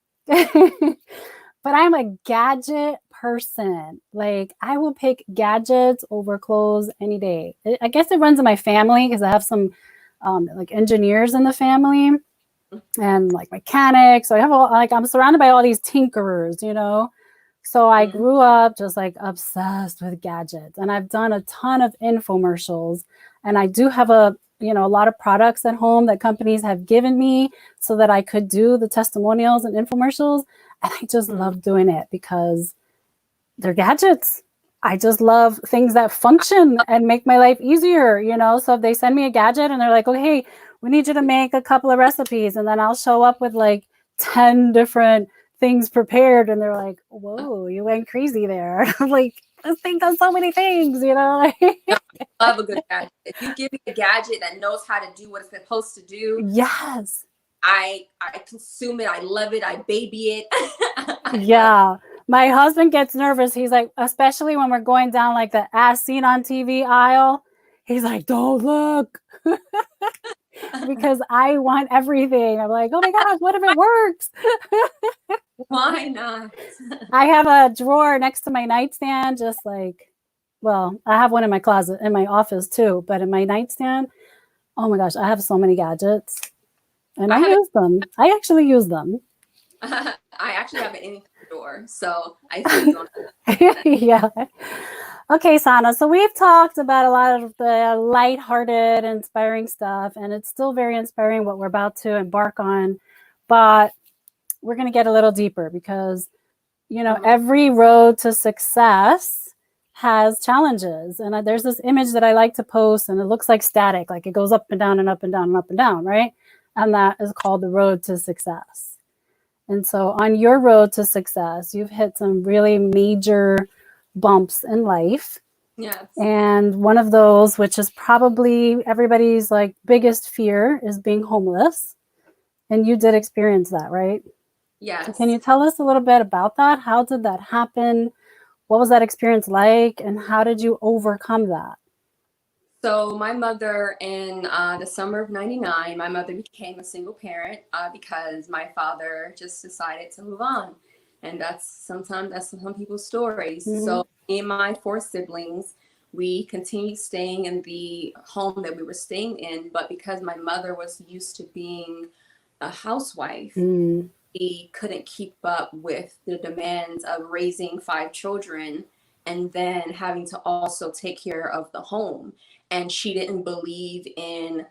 I'm a gadget person. Like I will pick gadgets over clothes any day. I guess it runs in my family because I have some like engineers in the family and like mechanics. So I have I'm surrounded by all these tinkerers, you know. So I grew up just like obsessed with gadgets, and I've done a ton of infomercials, and I do have a lot of products at home that companies have given me so that I could do the testimonials and infomercials. And I just love doing it because they're gadgets. I just love things that function and make my life easier, you know? So if they send me a gadget and they're like, oh, hey, we need you to make a couple of recipes. And then I'll show up with like 10 different things prepared. And they're like, whoa, you went crazy there. I'm like, this thing does so many things, you know? I love a good gadget. If you give me a gadget that knows how to do what it's supposed to do. Yes. I consume it. I love it. I baby it. Yeah. My husband gets nervous. He's like, especially when we're going down like the as seen on TV aisle, he's like, don't look. Because I want everything. I'm like, oh my gosh, what if it works? Why not? I have a drawer next to my nightstand, just like, well, I have one in my closet, in my office too, but in my nightstand, oh my gosh, I have so many gadgets. And I use them. I actually use them. I actually have an in door, so I see you on that. Yeah. Okay, Sana. So we've talked about a lot of the lighthearted, inspiring stuff, and it's still very inspiring what we're about to embark on. But we're going to get a little deeper because, every road to success has challenges. And there's this image that I like to post, and it looks like static, like it goes up and down and up and down and up and down, right? And that is called the road to success. And so on your road to success, you've hit some really major bumps in life. Yes. And one of those, which is probably everybody's like biggest fear, is being homeless. And you did experience that, right? Yes. So can you tell us a little bit about that? How did that happen? What was that experience like? And how did you overcome that? So my mother, in the summer of '99, my mother became a single parent because my father just decided to move on. And that's some people's stories. Mm-hmm. So me and my 4 siblings, we continued staying in the home that we were staying in. But because my mother was used to being a housewife, we couldn't keep up with the demands of raising 5 children and then having to also take care of the home. And she didn't believe in,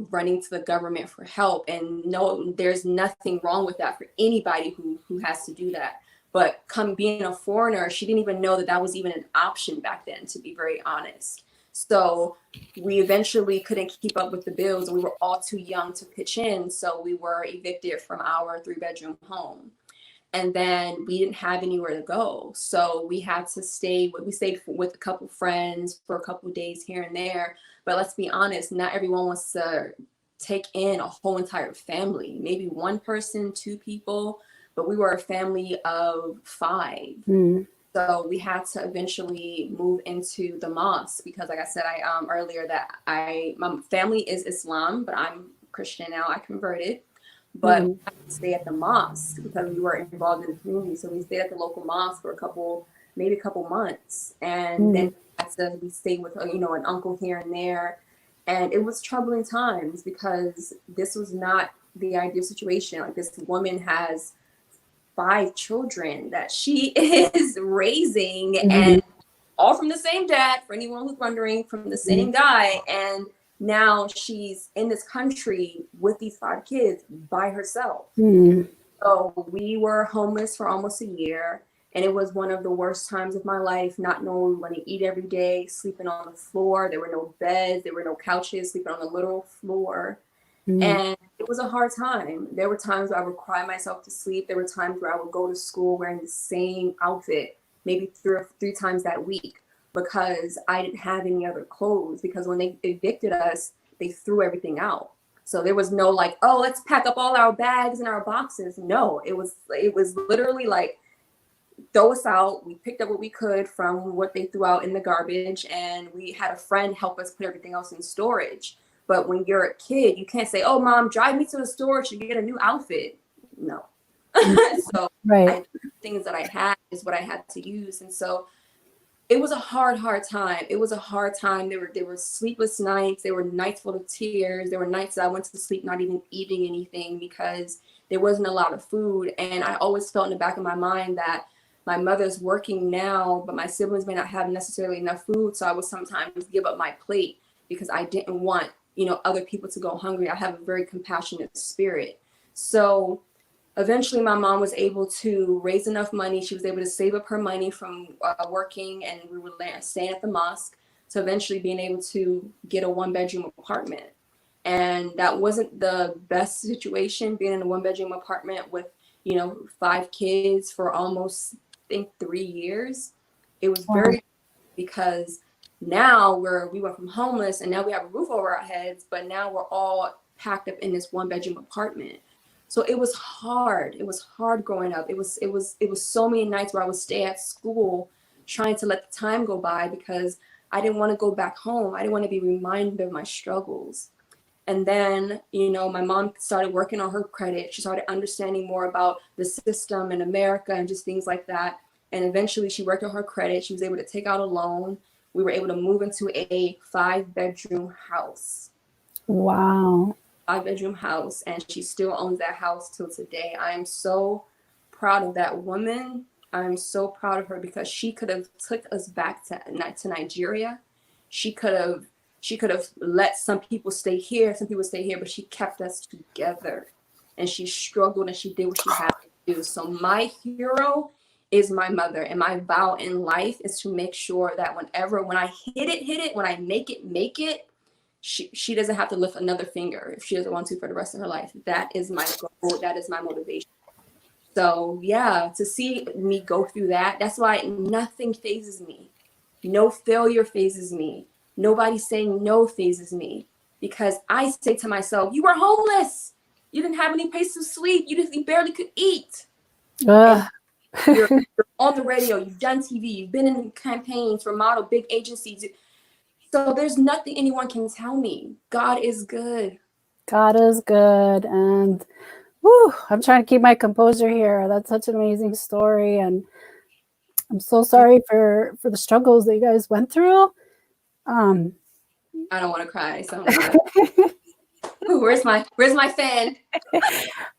running to the government for help. And no, there's nothing wrong with that for anybody who has to do that. But being a foreigner, she didn't even know that was even an option back then, to be very honest. So we eventually couldn't keep up with the bills, and we were all too young to pitch in. So we were evicted from our 3-bedroom home. And then we didn't have anywhere to go. So we had to stay with a couple friends for a couple of days here and there. But let's be honest, not everyone wants to take in a whole entire family, maybe 1 person, 2 people, but we were a family of 5. So we had to eventually move into the mosque because, like I said earlier, that my family is Islam, but I'm Christian now. I converted. But we stay at the mosque because we were involved in the community. So we stayed at the local mosque for a couple maybe a couple months. And then we stayed with, you know, an uncle here and there. And it was troubling times because this was not the ideal situation. Like, this woman has 5 children that she is raising, and all from the same dad, for anyone who's wondering, from the same guy. And now she's in this country with these 5 kids by herself. So we were homeless for almost a year, and it was one of the worst times of my life, not knowing when to eat every day, sleeping on the floor. There were no beds, there were no couches, sleeping on the literal floor. And it was a hard time. There were times where I would cry myself to sleep. There were times where I would go to school wearing the same outfit, maybe 3 times that week, because I didn't have any other clothes, because when they evicted us, they threw everything out. So there was no like, oh, let's pack up all our bags and our boxes. No, it was literally like, throw us out. We picked up what we could from what they threw out in the garbage, and we had a friend help us put everything else in storage. But when you're a kid, you can't say, oh, Mom, drive me to the store to get a new outfit. No. So things that I had is what I had to use. And so it was a hard time. It was a hard time. There were sleepless nights. There were nights full of tears. There were nights that I went to sleep not even eating anything because there wasn't a lot of food. And I always felt in the back of my mind that my mother's working now, but my siblings may not have necessarily enough food. So I would sometimes give up my plate because I didn't want, you know, other people to go hungry. I have a very compassionate spirit. So eventually my mom was able to raise enough money. She was able to save up her money from working, and we were staying at the mosque. So eventually being able to get a 1-bedroom apartment. And that wasn't the best situation, being in a 1-bedroom apartment with, you know, 5 kids for almost, I think, 3 years. It was very, because now we went from homeless and now we have a roof over our heads, but now we're all packed up in this 1-bedroom apartment. So it was hard. It was hard growing up. It was so many nights where I would stay at school trying to let the time go by because I didn't want to go back home. I didn't want to be reminded of my struggles. And then, you know, my mom started working on her credit. She started understanding more about the system in America and just things like that. And eventually she worked on her credit. She was able to take out a loan. We were able to move into a 5-bedroom house. Wow. 5-bedroom house, and she still owns that house till today. I am so proud of that woman. I'm so proud of her because she could have took us back to Nigeria. She could have let some people stay here, but she kept us together, and she struggled and she did what she had to do. So my hero is my mother, and my vow in life is to make sure that when I hit it, when I make it, she doesn't have to lift another finger if she doesn't want to for the rest of her life. That is my goal. That is my motivation. So yeah, to see me go through that's why nothing phases me. No failure phases me. Nobody saying no phases me, because I say to myself, you were homeless. You didn't have any place to sleep. You barely could eat. You're on the radio. You've done TV. You've been in campaigns for model big agencies. So there's nothing anyone can tell me. God is good. God is good. And I'm trying to keep my composure here. That's such an amazing story. And I'm so sorry for the struggles that you guys went through. I don't want to cry. So where's my fan?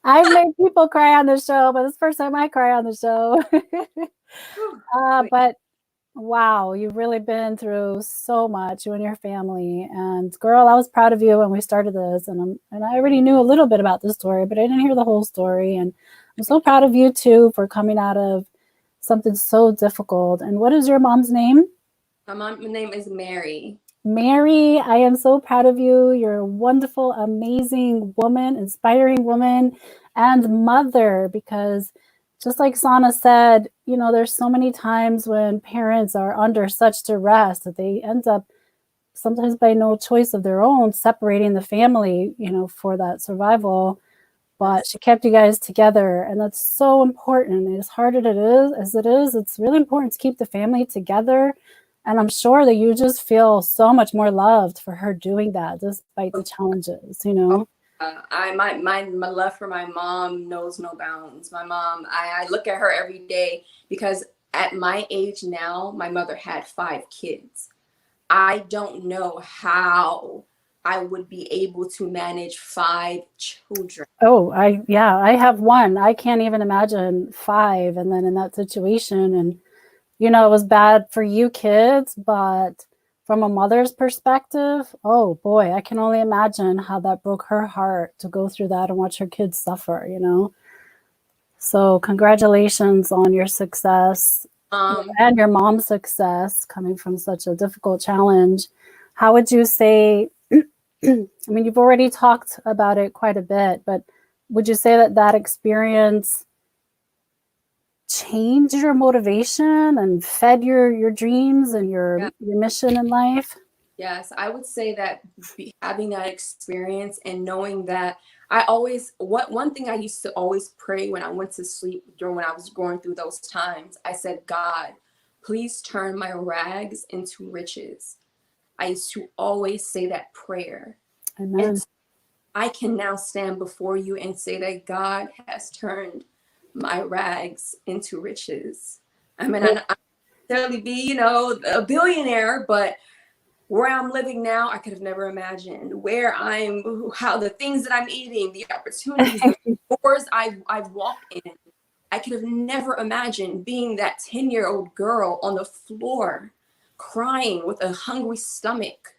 I've made people cry on the show, but it's the first time I cry on the show. But wow, you've really been through so much, you and your family. And girl, I was proud of you when we started this, and I already knew a little bit about this story, but I didn't hear the whole story. And I'm so proud of you too for coming out of something so difficult. And what is your mom's name? My mom's name is Mary. Mary, I am so proud of you. You're a wonderful, amazing woman, inspiring woman, and mother, because just like Sana said, you know, there's so many times when parents are under such duress that they end up, sometimes by no choice of their own, separating the family, you know, for that survival. But she kept you guys together, and that's so important. As hard as it is, it's really important to keep the family together. And I'm sure that you just feel so much more loved for her doing that, despite the challenges, you know? My love for my mom knows no bounds. My mom, I look at her every day because at my age now, my mother had 5 kids. I don't know how I would be able to manage 5 children. Oh, I have one. I can't even imagine 5 and then in that situation. And, it was bad for you kids, but from a mother's perspective, oh boy, I can only imagine how that broke her heart to go through that and watch her kids suffer, So congratulations on your success and your mom's success coming from such a difficult challenge. How would you say, I mean, you've already talked about it quite a bit, but would you say that experience changed your motivation and fed your dreams and your mission in life? Yes, I would say that having that experience and knowing that one thing I used to always pray when I went to sleep when I was going through those times, I said, God, please turn my rags into riches. I used to always say that prayer. Amen. And I can now stand before you and say that God has turned my rags into riches. I mean, I don't necessarily be, a billionaire, but where I'm living now, I could have never imagined how the things that I'm eating, the opportunities, the doors I've walked in. I could have never imagined being that 10-year-old girl on the floor crying with a hungry stomach.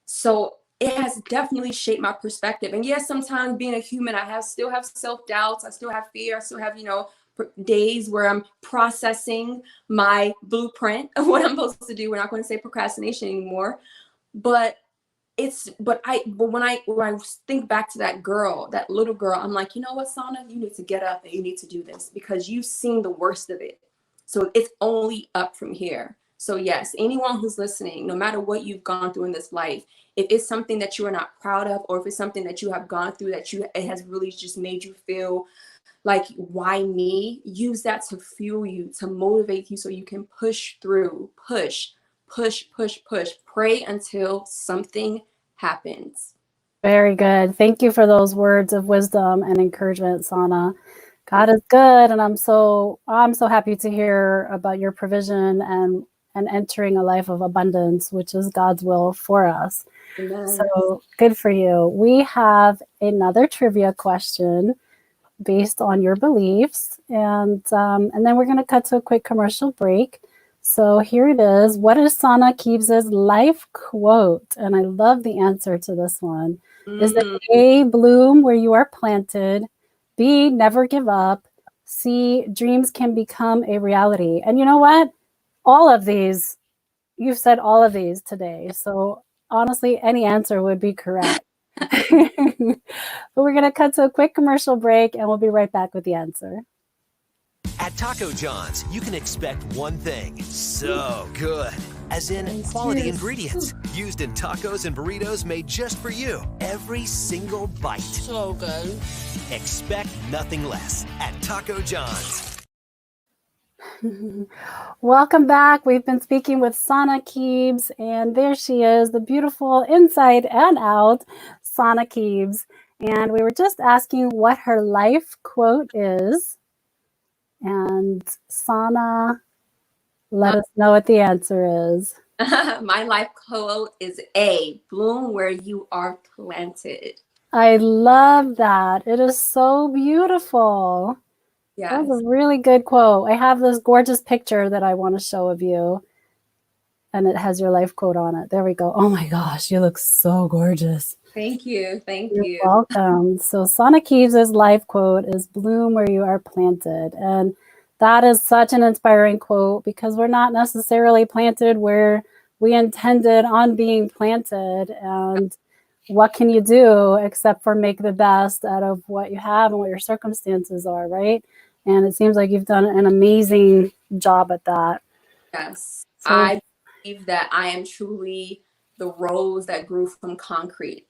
So it has definitely shaped my perspective. And yes, sometimes being a human, still have self-doubts. I still have fear. I still have, days where I'm processing my blueprint of what I'm supposed to do. We're not going to say procrastination anymore. But when I think back to that little girl, I'm like, you know what, Sana, you need to get up and you need to do this because you've seen the worst of it. So it's only up from here. So yes, anyone who's listening, no matter what you've gone through in this life, if it's something that you are not proud of, or if it's something that you have gone through it has really just made you feel like, why me? Use that to fuel you, to motivate you so you can push through, push. Pray until something happens. Very good. Thank you for those words of wisdom and encouragement, Sana. God is good, and I'm so happy to hear about your provision and entering a life of abundance, which is God's will for us. Amen. So good for you. We have another trivia question based on your beliefs, and then we're going to cut to a quick commercial break. So here it is. What is Sana Kibz's life quote? And I love the answer to this one. Is it A, bloom where you are planted, B, never give up, C, dreams can become a reality? And you know what? All of these, you've said all of these today. So honestly, any answer would be correct. But we're going to cut to a quick commercial break and we'll be right back with the answer. At Taco John's, you can expect one thing, so good. As in quality ingredients, used in tacos and burritos made just for you. Every single bite. So good. Expect nothing less at Taco John's. Welcome back. We've been speaking with Sana Kibz, and there she is, the beautiful inside and out Sana Kibz. And we were just asking what her life quote is. And Sana, let us know what the answer is. My life quote is A, bloom where you are planted. I love that. It is so beautiful. Yes. That was a really good quote. I have this gorgeous picture that I want to show of you. And it has your life quote on it. There we go. Oh my gosh, you look so gorgeous. Thank you. You're welcome. So Sana Kibz's life quote is bloom where you are planted. And that is such an inspiring quote because we're not necessarily planted where we intended on being planted. And what can you do except for make the best out of what you have and what your circumstances are, right? And it seems like you've done an amazing job at that. Yes. So, I believe that I am truly the rose that grew from concrete.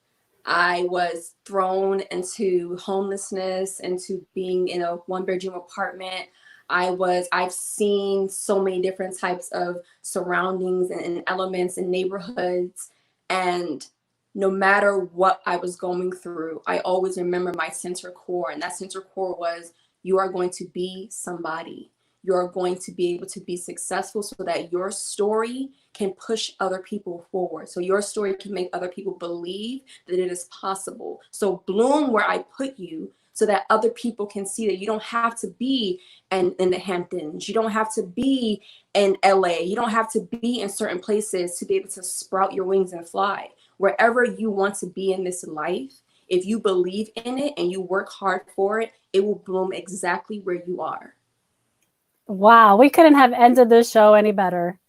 I was thrown into homelessness, into being in a one-bedroom apartment. I've seen so many different types of surroundings and elements and neighborhoods. And no matter what I was going through, I always remember my center core. And that center core was, you are going to be somebody. you're going to be able to be successful, so that your story can push other people forward. So your story can make other people believe that it is possible. So bloom where I put you, so that other people can see that you don't have to be in the Hamptons. You don't have to be in LA. You don't have to be in certain places to be able to sprout your wings and fly. Wherever you want to be in this life, if you believe in it and you work hard for it, it will bloom exactly where you are. Wow, we couldn't have ended this show any better.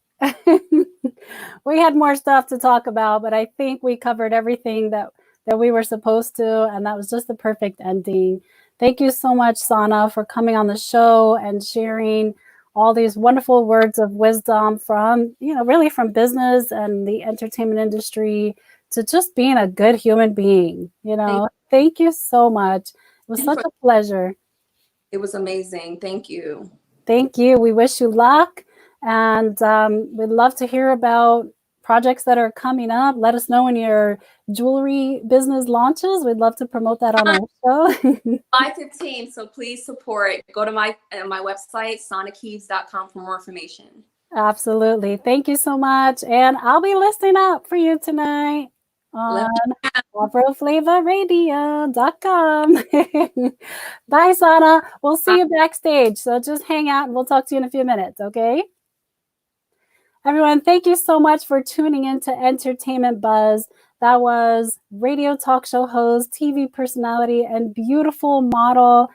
We had more stuff to talk about, but I think we covered everything that we were supposed to, and that was just the perfect ending. Thank you so much, Sana, for coming on the show and sharing all these wonderful words of wisdom from, really from business and the entertainment industry to just being a good human being. Thank you so much. It was such a pleasure. It was amazing. Thank you. Thank you. We wish you luck, and we'd love to hear about projects that are coming up. Let us know when your jewelry business launches. We'd love to promote that on our show. 5/15, so please support. Go to my website, sanakibz.com, for more information. Absolutely. Thank you so much. And I'll be listening up for you tonight on AfroFlavorRadio.com. Bye, Sana. We'll see you backstage. So just hang out and we'll talk to you in a few minutes, okay? Everyone, thank you so much for tuning in to Entertainment Buzz. That was radio talk show host, TV personality, and beautiful model,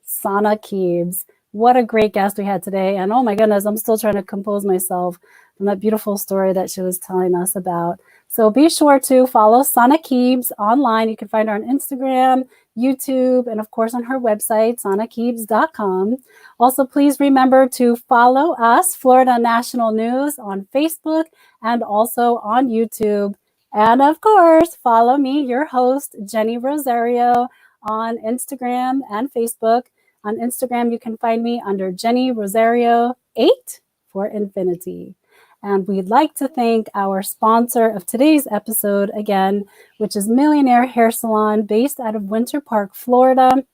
Sana Kibz. What a great guest we had today. And oh my goodness, I'm still trying to compose myself from that beautiful story that she was telling us about. So be sure to follow Sana Kibz online. You can find her on Instagram, YouTube, and of course on her website, sanakibz.com. Also, please remember to follow us, Florida National News, on Facebook and also on YouTube. And of course, follow me, your host, Jenny Rosario, on Instagram and Facebook. On Instagram, you can find me under Jenny Rosario 8 for infinity. And we'd like to thank our sponsor of today's episode again, which is Millionaire Hair Salon based out of Winter Park, Florida.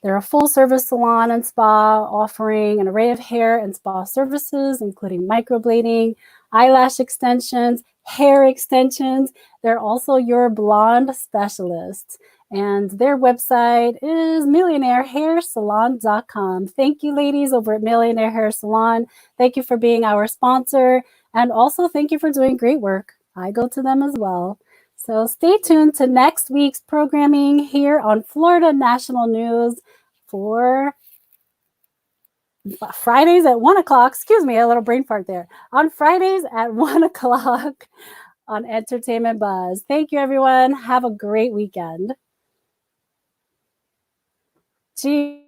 They're a full-service salon and spa offering an array of hair and spa services, including microblading, eyelash extensions, hair extensions. They're also your blonde specialists. And their website is millionairehairsalon.com. Thank you, ladies, over at Millionaire Hair Salon. Thank you for being our sponsor. And also thank you for doing great work. I go to them as well. So stay tuned to next week's programming here on Florida National News for Fridays at 1 o'clock. Excuse me, a little brain fart there. On Fridays at 1 o'clock on Entertainment Buzz. Thank you, everyone. Have a great weekend. Gee.